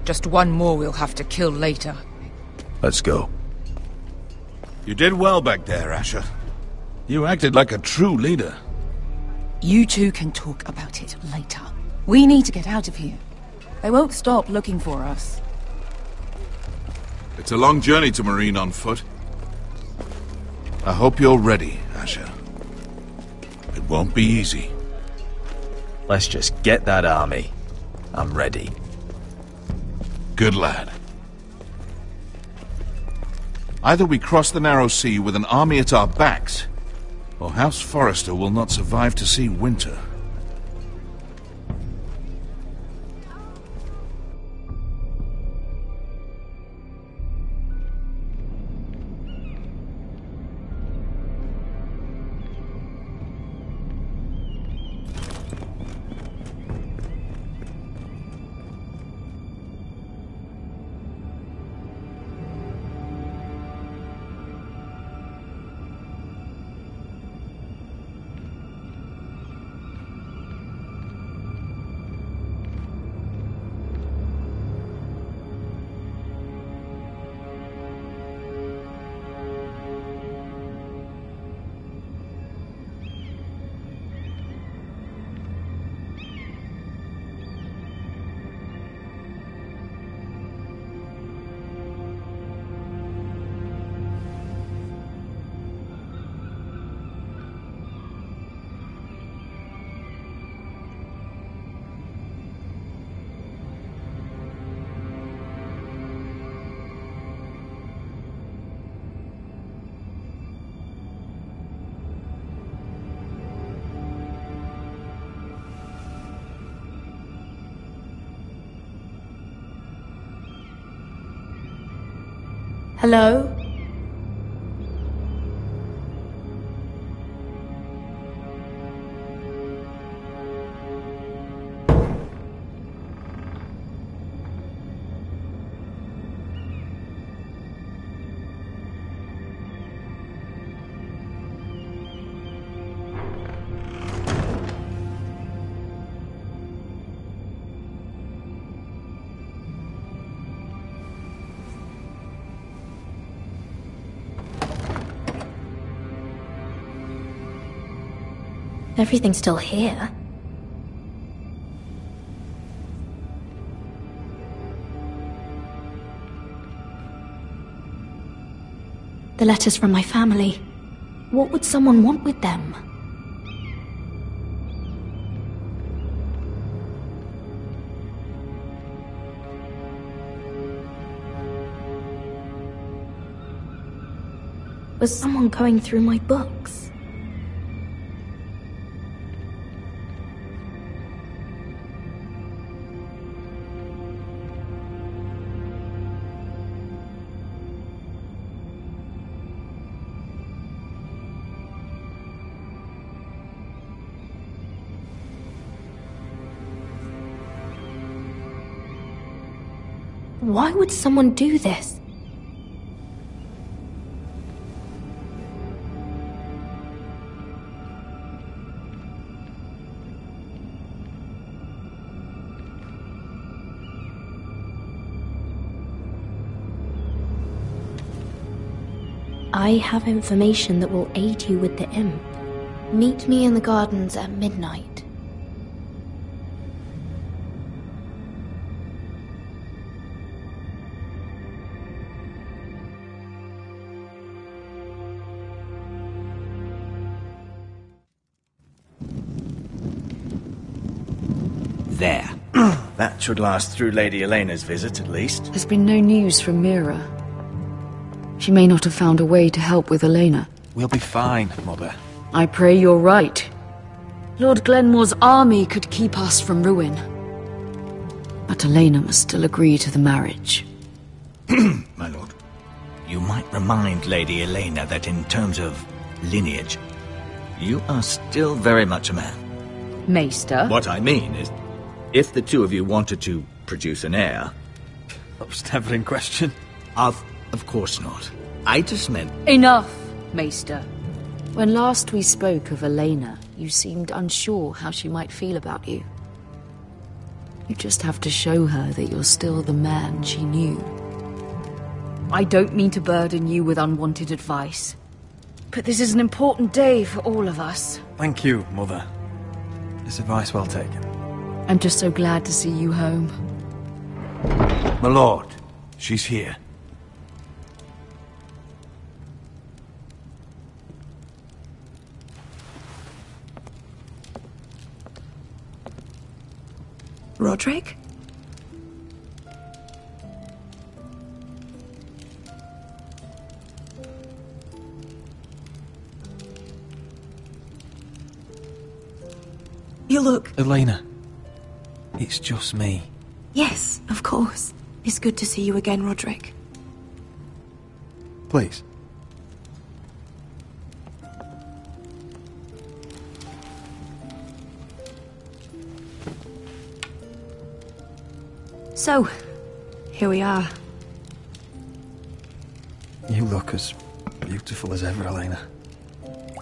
Just one more we'll have to kill later. Let's go. You did well back there, Asher. You acted like a true leader. You two can talk about it later. We need to get out of here. They won't stop looking for us. It's a long journey to Marine on foot. I hope you're ready, Asher. It won't be easy. Let's just get that army. I'm ready. Good lad. Either we cross the narrow sea with an army at our backs, or House Forrester will not survive to see winter. Hello? Everything's still here. The letters from my family. What would someone want with them? Was someone going through my books? Why would someone do this? I have information that will aid you with the imp. Meet me in the gardens at midnight. There. That should last through Lady Elena's visit, at least. There's been no news from Mira. She may not have found a way to help with Elena. We'll be fine, Mother. I pray you're right. Lord Glenmore's army could keep us from ruin. But Elena must still agree to the marriage. My lord, you might remind Lady Elena that in terms of lineage, you are still very much a man. Maester? What I mean is, if the two of you wanted to produce an heir... That was never in question. Of course not. I just meant... Enough, Maester. When last we spoke of Elena, you seemed unsure how she might feel about you. You just have to show her that you're still the man she knew. I don't mean to burden you with unwanted advice, but this is an important day for all of us. Thank you, Mother. This advice well taken. I'm just so glad to see you home. My lord, she's here. Roderick? You look... Elena, it's just me. Yes, of course. It's good to see you again, Roderick. Please. So, here we are. You look as beautiful as ever, Elena.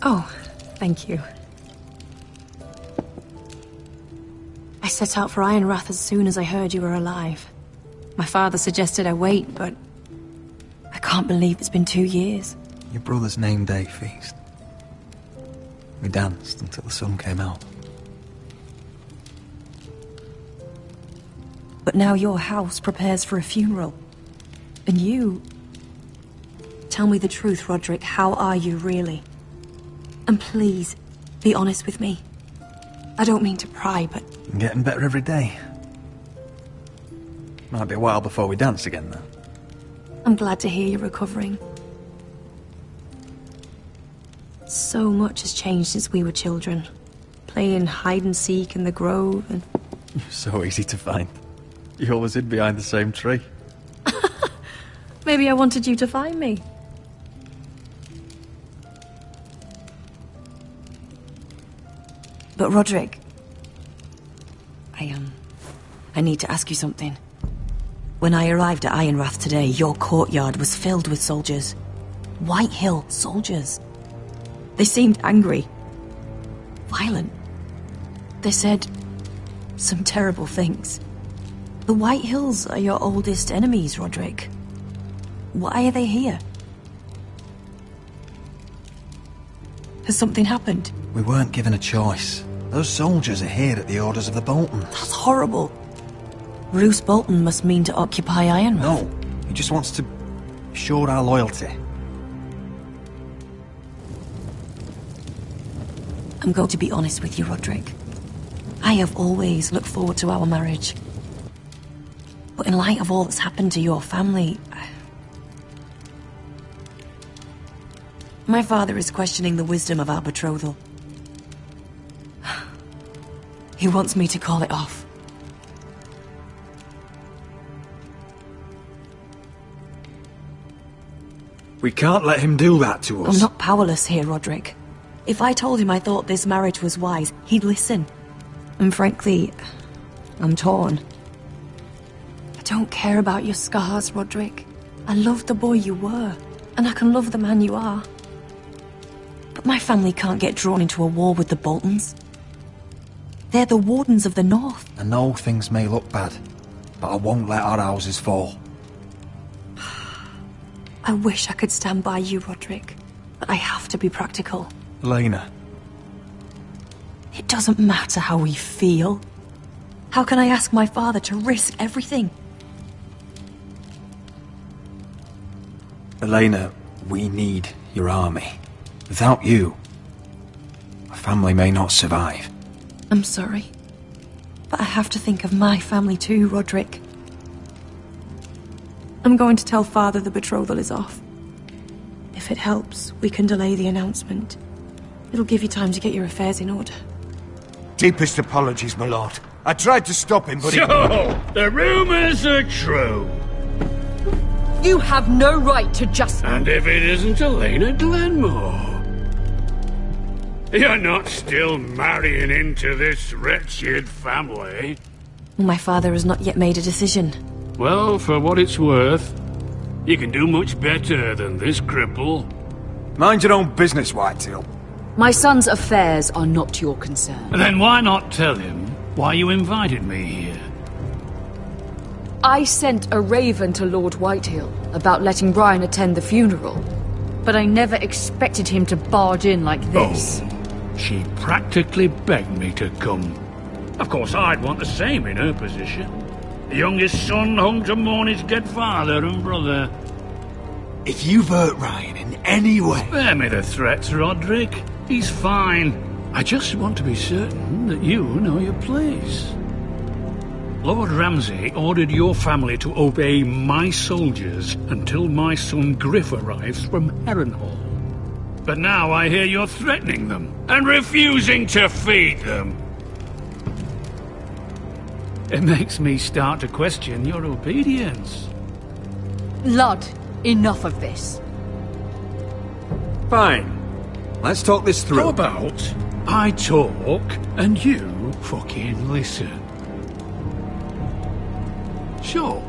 Oh, thank you. I set out for Ironrath as soon as I heard you were alive. My father suggested I wait, but I can't believe it's been 2 years. Your brother's name day feast. We danced until the sun came out. But now your house prepares for a funeral. And you... Tell me the truth, Roderick. How are you, really? And please, be honest with me. I don't mean to pry, but... I'm getting better every day. Might be a while before we dance again, though. I'm glad to hear you're recovering. So much has changed since we were children. Playing hide-and-seek in the grove and... You're so easy to find. You always hid behind the same tree. Maybe I wanted you to find me. But Roderick... I need to ask you something. When I arrived at Ironrath today, your courtyard was filled with soldiers. White Hill soldiers. They seemed angry. Violent. They said some terrible things. The White Hills are your oldest enemies, Roderick. Why are they here? Has something happened? We weren't given a choice. Those soldiers are here at the orders of the Boltons. That's horrible. Roose Bolton must mean to occupy Ironrath. No, he just wants to show our loyalty. I'm going to be honest with you, Roderick. I have always looked forward to our marriage. But in light of all that's happened to your family... My father is questioning the wisdom of our betrothal. He wants me to call it off. We can't let him do that to us. I'm not powerless here, Roderick. If I told him I thought this marriage was wise, he'd listen. And frankly, I'm torn. I don't care about your scars, Roderick. I love the boy you were, and I can love the man you are. But my family can't get drawn into a war with the Boltons. They're the Wardens of the North. I know things may look bad, but I won't let our houses fall. I wish I could stand by you, Roderick, but I have to be practical. Elena. It doesn't matter how we feel. How can I ask my father to risk everything? Elena, we need your army. Without you, our family may not survive. I'm sorry, but I have to think of my family too, Roderick. I'm going to tell Father the betrothal is off. If it helps, we can delay the announcement. It'll give you time to get your affairs in order. Deepest apologies, my lord. I tried to stop him, but So, the rumors are true. You have no right to just... And if it isn't Elena Glenmore? You're not still marrying into this wretched family? My father has not yet made a decision. Well, for what it's worth, you can do much better than this cripple. Mind your own business, Whitetail. My son's affairs are not your concern. Then why not tell him why you invited me here? I sent a raven to Lord Whitehill about letting Brian attend the funeral, but I never expected him to barge in like this. Oh, she practically begged me to come. Of course, I'd want the same in her position. The youngest son home to mourn his dead father and brother. If you've hurt Ryan in any way... Spare me the threats, Roderick. He's fine. I just want to be certain that you know your place. Lord Ramsay ordered your family to obey my soldiers until my son Griff arrives from Harrenhal. But now I hear you're threatening them and refusing to feed them. It makes me start to question your obedience. Lud, enough of this. Fine. Let's talk this through. How about I talk and you fucking listen? Sure.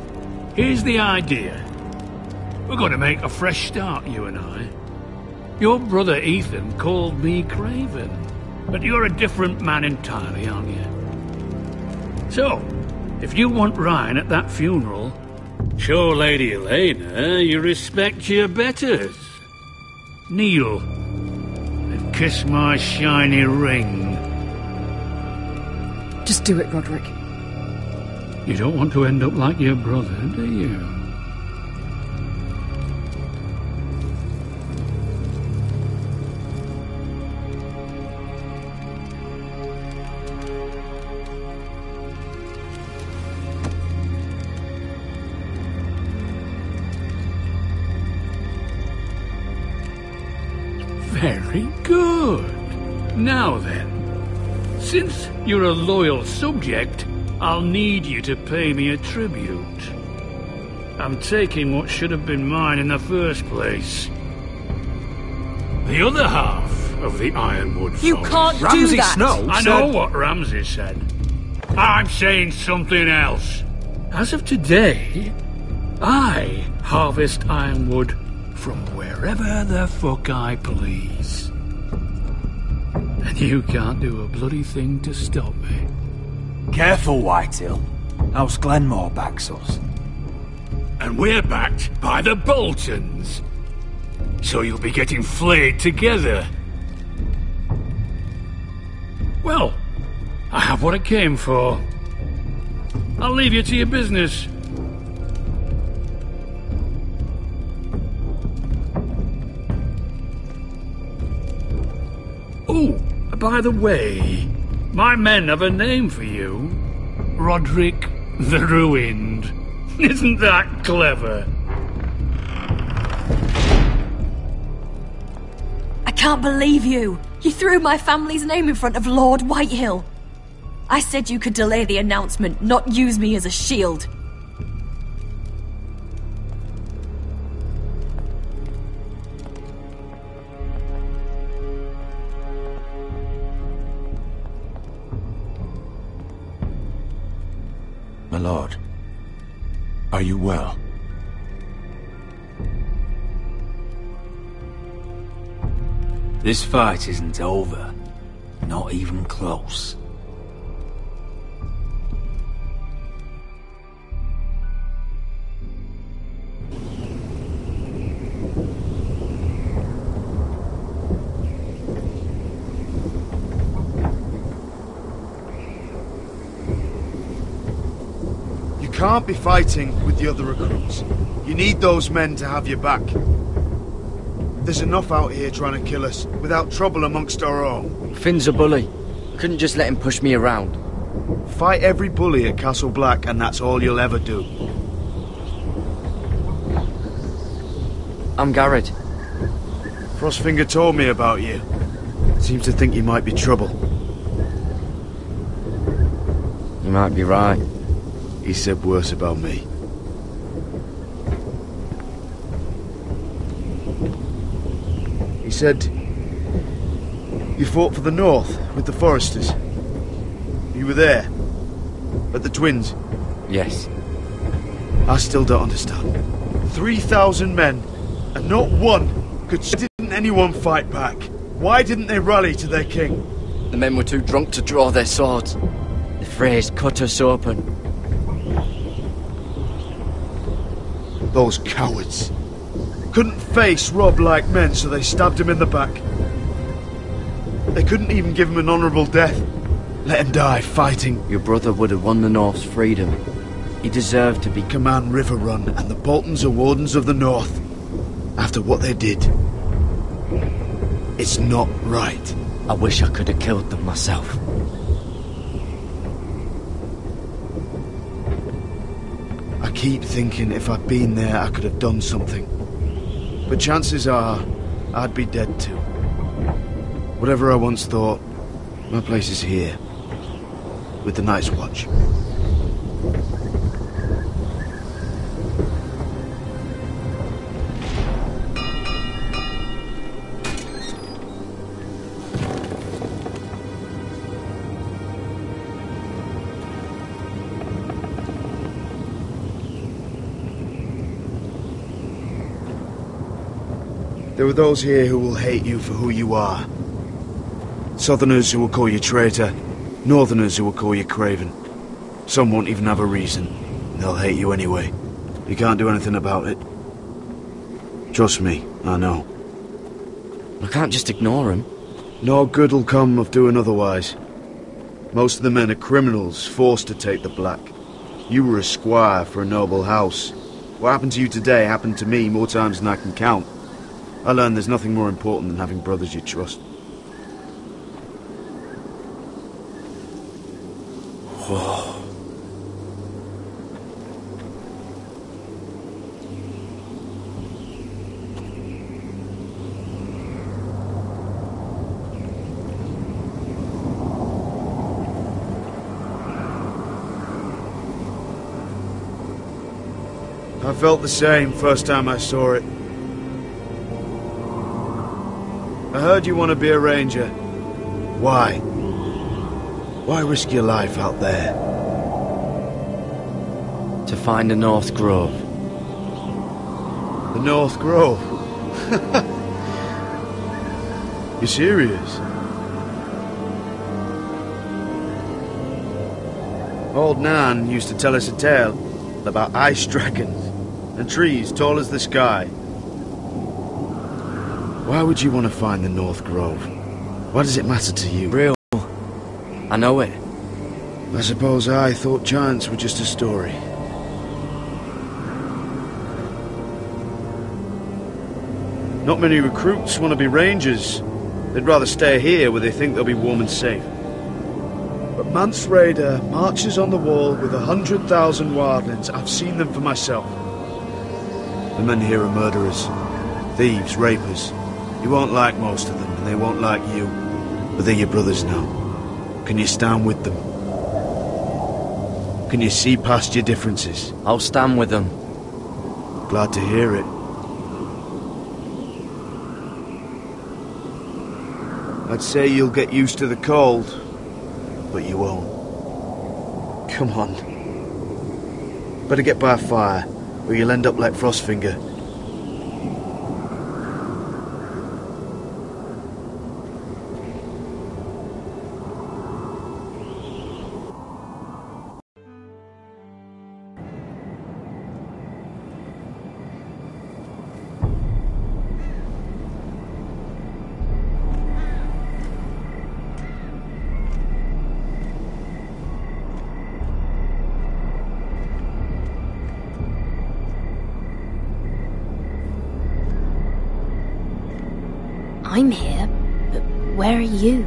Here's the idea. We're going to make a fresh start, you and I. Your brother Ethan called me Craven, but you're a different man entirely, aren't you? So, if you want Ryan at that funeral, show Lady Elena you respect your betters. Kneel and kiss my shiny ring. Just do it, Roderick. You don't want to end up like your brother, do you? Very good. Now then, since you're a loyal subject, I'll need you to pay me a tribute. I'm taking what should have been mine in the first place. The other half of the Ironwood You Forest. can't do that! I know what Ramsay said. I'm saying something else. As of today, I harvest ironwood from wherever the fuck I please. And you can't do a bloody thing to stop me. Careful, Whitehill. House Glenmore backs us. And we're backed by the Boltons. So you'll be getting flayed together. Well, I have what I came for. I'll leave you to your business. Oh, by the way, my men have a name for you. Roderick the Ruined. Isn't that clever? I can't believe you! You threw my family's name in front of Lord Whitehill! I said you could delay the announcement, not use me as a shield. My lord, are you well? This fight isn't over. Not even close. can't be fighting with the other recruits. You need those men to have your back. There's enough out here trying to kill us, without trouble amongst our own. Finn's a bully. Couldn't just let him push me around. Fight every bully at Castle Black, and that's all you'll ever do. I'm Garrett. Frostfinger told me about you. Seems to think you might be trouble. You might be right. He said worse about me. He said you fought for the North with the Foresters. You were there at the Twins. Yes. I still don't understand. 3,000 men, and not one could. Didn't anyone fight back? Why didn't they rally to their king? The men were too drunk to draw their swords. The Freys cut us open. Those cowards. Couldn't face Rob like men, so they stabbed him in the back. They couldn't even give him an honourable death. Let him die fighting. Your brother would have won the North's freedom. He deserved to be... Command River Run, and the Boltons are Wardens of the North. After what they did. It's not right. I wish I could have killed them myself. I keep thinking if I'd been there, I could have done something. But chances are, I'd be dead too. Whatever I once thought, my place is here. With the Night's Watch. There are those here who will hate you for who you are. Southerners who will call you traitor, Northerners who will call you craven. Some won't even have a reason. They'll hate you anyway. You can't do anything about it. Trust me, I know. I can't just ignore him. No good will come of doing otherwise. Most of the men are criminals, forced to take the black. You were a squire for a noble house. What happened to you today happened to me more times than I can count. I learned there's nothing more important than having brothers you trust. Whoa. I felt the same first time I saw it. I heard you want to be a ranger. Why? Why risk your life out there? To find the North Grove. The North Grove? You serious? Old Nan used to tell us a tale about ice dragons and trees tall as the sky. Why would you want to find the North Grove? Why does it matter to you? Real. I know it. I suppose I thought giants were just a story. Not many recruits want to be rangers. They'd rather stay here where they think they'll be warm and safe. But Mance Raider marches on the wall with 100,000 wildlings. I've seen them for myself. The men here are murderers, thieves, rapers. You won't like most of them, and they won't like you. But they're your brothers now. Can you stand with them? Can you see past your differences? I'll stand with them. Glad to hear it. I'd say you'll get used to the cold, but you won't. Come on. Better get by a fire, or you'll end up like Frostfinger. I'm here, but where are you?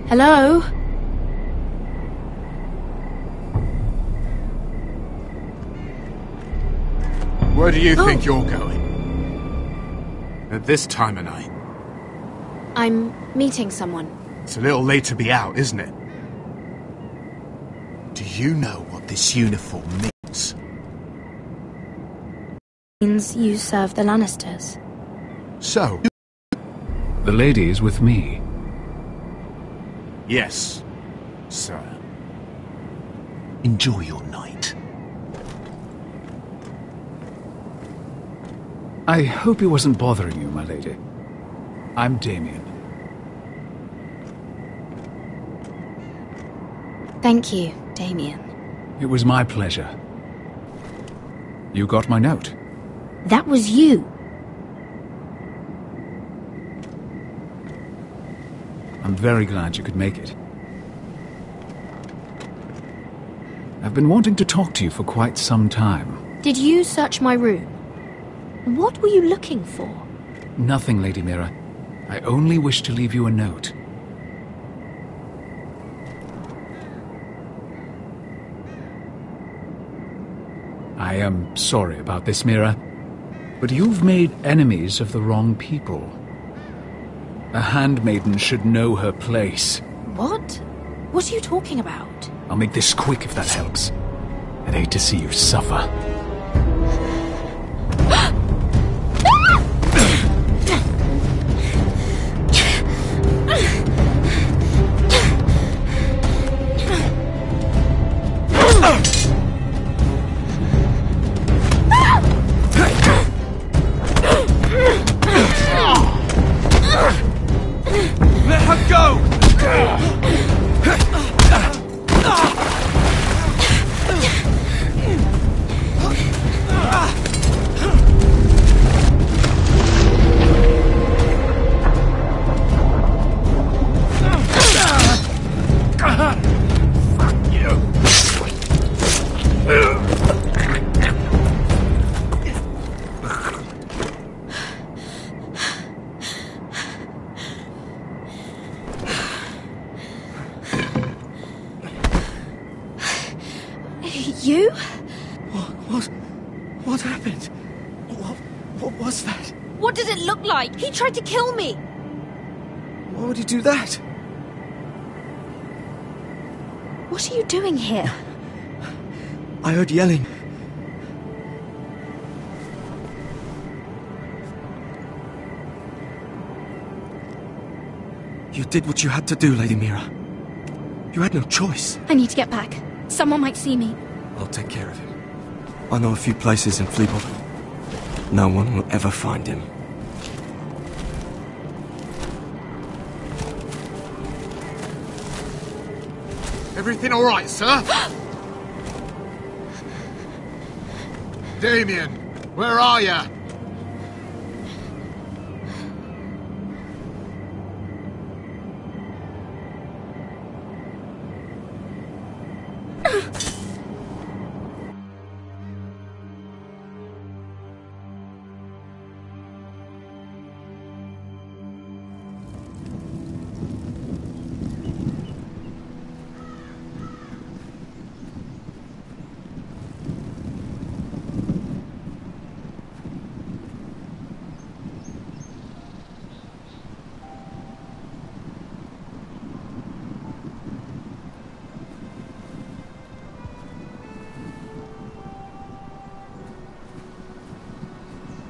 Hello? Where do you think you're going? At this time of night? I'm meeting someone. It's a little late to be out, isn't it? Do you know what this uniform means? Means you serve the Lannisters. So? The lady is with me. Yes, sir. Enjoy your night. I hope he wasn't bothering you, my lady. I'm Damien. Thank you, Damien. It was my pleasure. You got my note. That was you. I'm very glad you could make it. I've been wanting to talk to you for quite some time. Did you search my room? What were you looking for? Nothing, Lady Mira. I only wish to leave you a note. I am sorry about this, Mira, but you've made enemies of the wrong people. A handmaiden should know her place. What? What are you talking about? I'll make this quick if that helps. I'd hate to see you suffer. Let her go! You? What happened? What was that? What did it look like? He tried to kill me! Why would he do that? What are you doing here? I heard yelling. You did what you had to do, Lady Mira. You had no choice. I need to get back. Someone might see me. I'll take care of him. I know a few places in Fleabot. No one will ever find him. Everything all right, sir? Damien, where are you?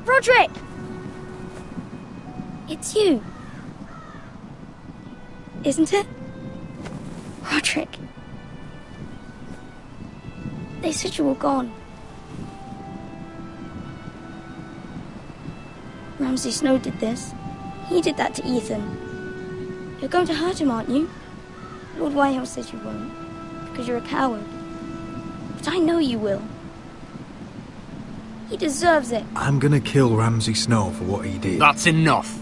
Roderick! It's you. Isn't it? Roderick. They said you were gone. Ramsay Snow did this. He did that to Ethan. You're going to hurt him, aren't you? Lord Whitehill says you won't, because you're a coward. But I know you will. He deserves it. I'm gonna kill Ramsay Snow for what he did. That's enough.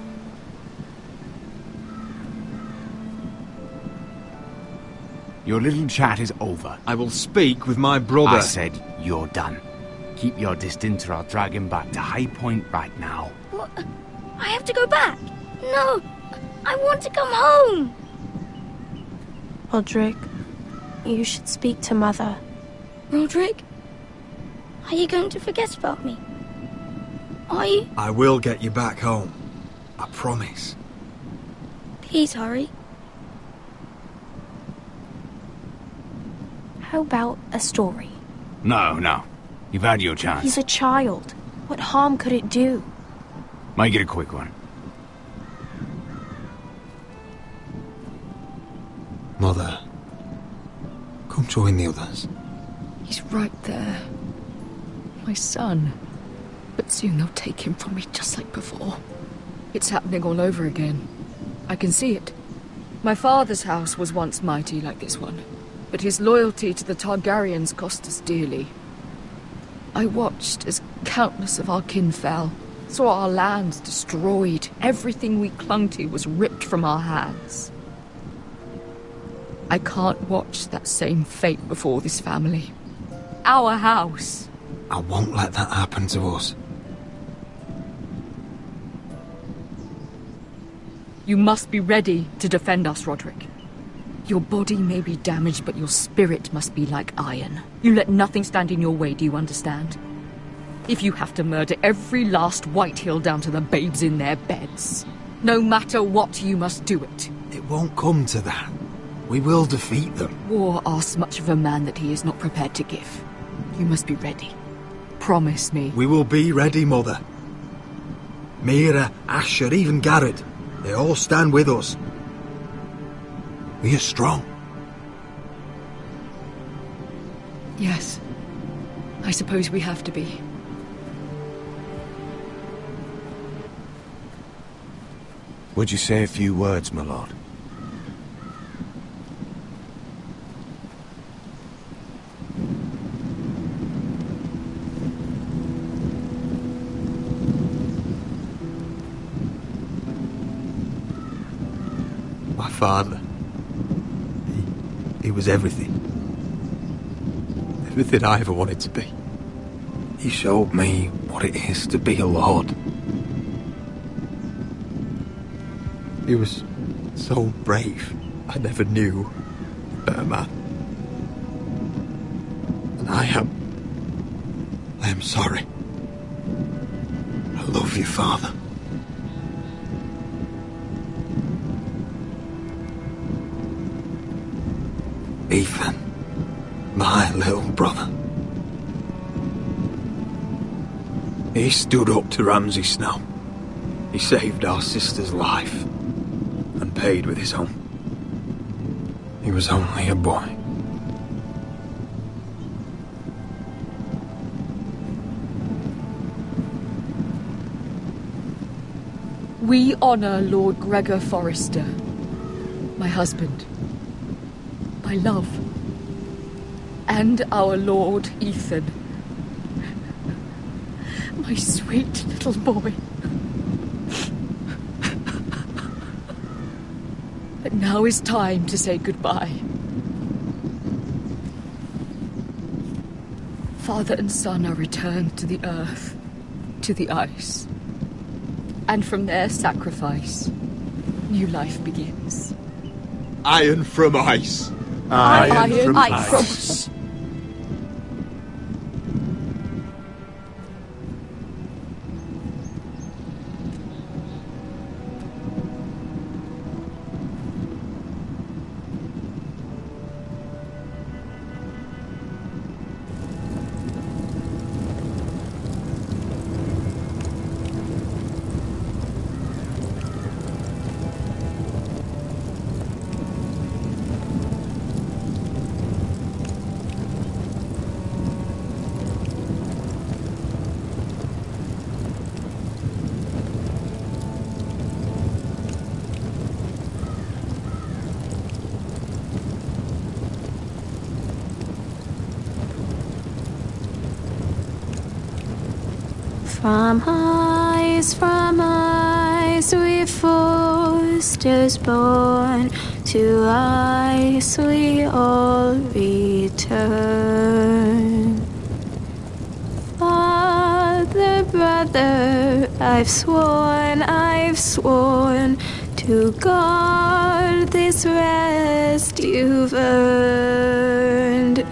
Your little chat is over. I will speak with my brother. I said you're done. Keep your distance or I'll drag him back to High Point right now. What? I have to go back. No, I want to come home. Roderick, you should speak to Mother. Roderick? Are you going to forget about me? Are you? I will get you back home. I promise. Please hurry. How about a story? No. You've had your chance. He's a child. What harm could it do? Make it a quick one. Mother, come join the others. He's right there. My son. But soon they'll take him from me just like before. It's happening all over again. I can see it. My father's house was once mighty like this one, but his loyalty to the Targaryens cost us dearly. I watched as countless of our kin fell, saw our lands destroyed, everything we clung to was ripped from our hands. I can't watch that same fate before this family. Our house. I won't let that happen to us. You must be ready to defend us, Roderick. Your body may be damaged, but your spirit must be like iron. You let nothing stand in your way, do you understand? If you have to murder every last Whitehill down to the babes in their beds, no matter what, you must do it. It won't come to that. We will defeat them. War asks much of a man that he is not prepared to give. You must be ready. Promise me. We will be ready, Mother. Mira, Asher, even Garrett. They all stand with us. We are strong. Yes. I suppose we have to be. Would you say a few words, my lord? My father. He was everything. Everything I ever wanted to be. He showed me what it is to be a lord. He was so brave. I never knew a better man. And I am sorry. I love you, Father. Ethan, my little brother. He stood up to Ramsay Snow. He saved our sister's life and paid with his own. He was only a boy. We honor Lord Gregor Forrester, my husband, my love, and our Lord Ethan, my sweet little boy. But now is time to say goodbye. Father and son are returned to the earth, to the ice. And from their sacrifice, new life begins. Iron from ice. Iron from ice. From ice we foresters born, to ice we all return. Father, brother, I've sworn to guard this rest you've earned.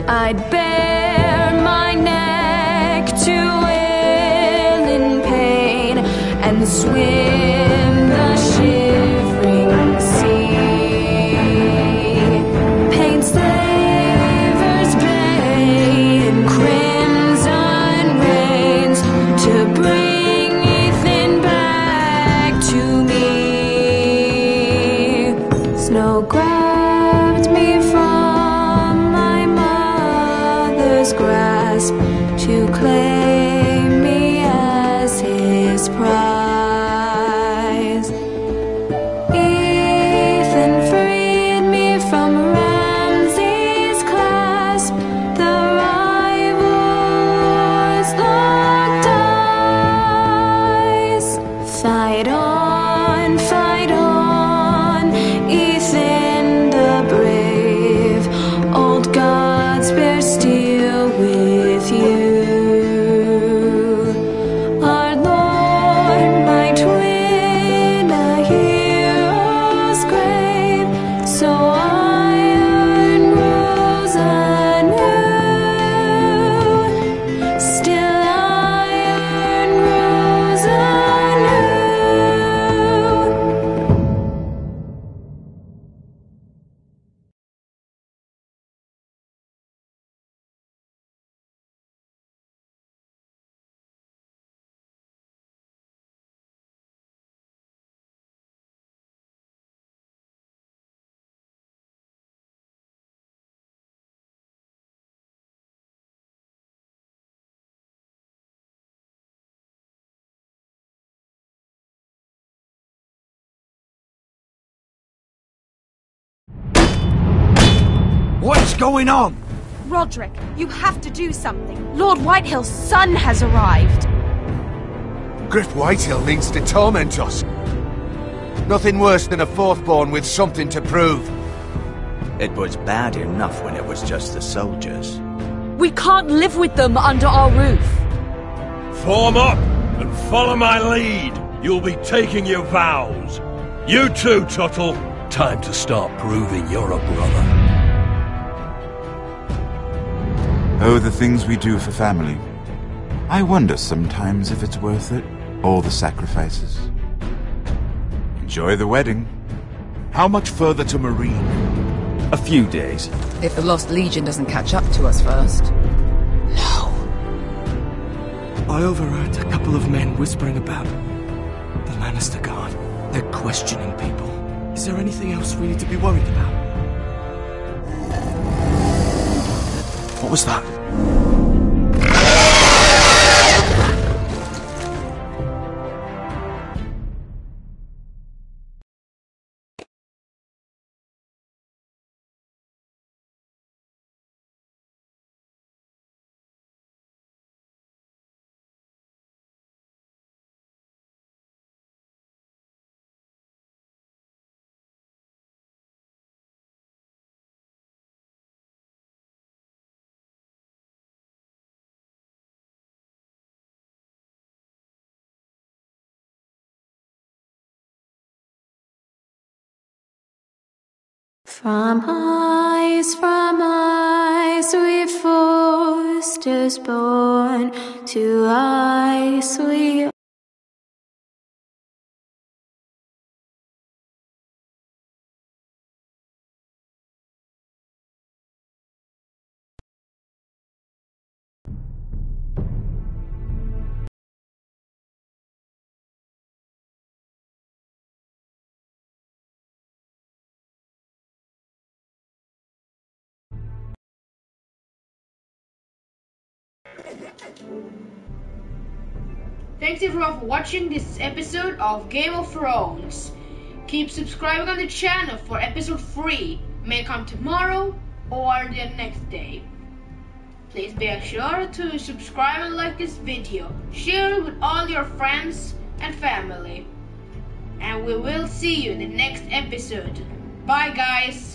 I'd bare my neck to wail in pain and swim the shivering sea. Paint slavers bay in crimson rains to bring Ethan back to me. Snow grabbed me from my mother's grasp to claim me as his prize. Ethan freed me from Ramsay's clasp. The rivals locked eyes. Fight on, Ethan the brave. Old gods bear steel with you. Our Lord, my twin, a hero's grave. So iron rose anew. Still iron rose anew. What's going on? Roderick, you have to do something. Lord Whitehill's son has arrived. Griff Whitehill means to torment us. Nothing worse than a fourthborn with something to prove. It was bad enough when it was just the soldiers. We can't live with them under our roof. Form up and follow my lead. You'll be taking your vows. You too, Tuttle. Time to start proving you're a brother. Oh, the things we do for family. I wonder sometimes if it's worth it, all the sacrifices. Enjoy the wedding. How much further to Marine? A few days. If the Lost Legion doesn't catch up to us first. I overheard a couple of men whispering about the Lannister Guard. They're questioning people. Is there anything else we need to be worried about? What was that? From ice we foresters born, to ice we Thanks everyone for watching this episode of Game of Thrones. Keep subscribing on the channel for episode 3. May come tomorrow or the next day. Please be sure to subscribe and like this video. Share it with all your friends and family. And we will see you in the next episode. Bye guys!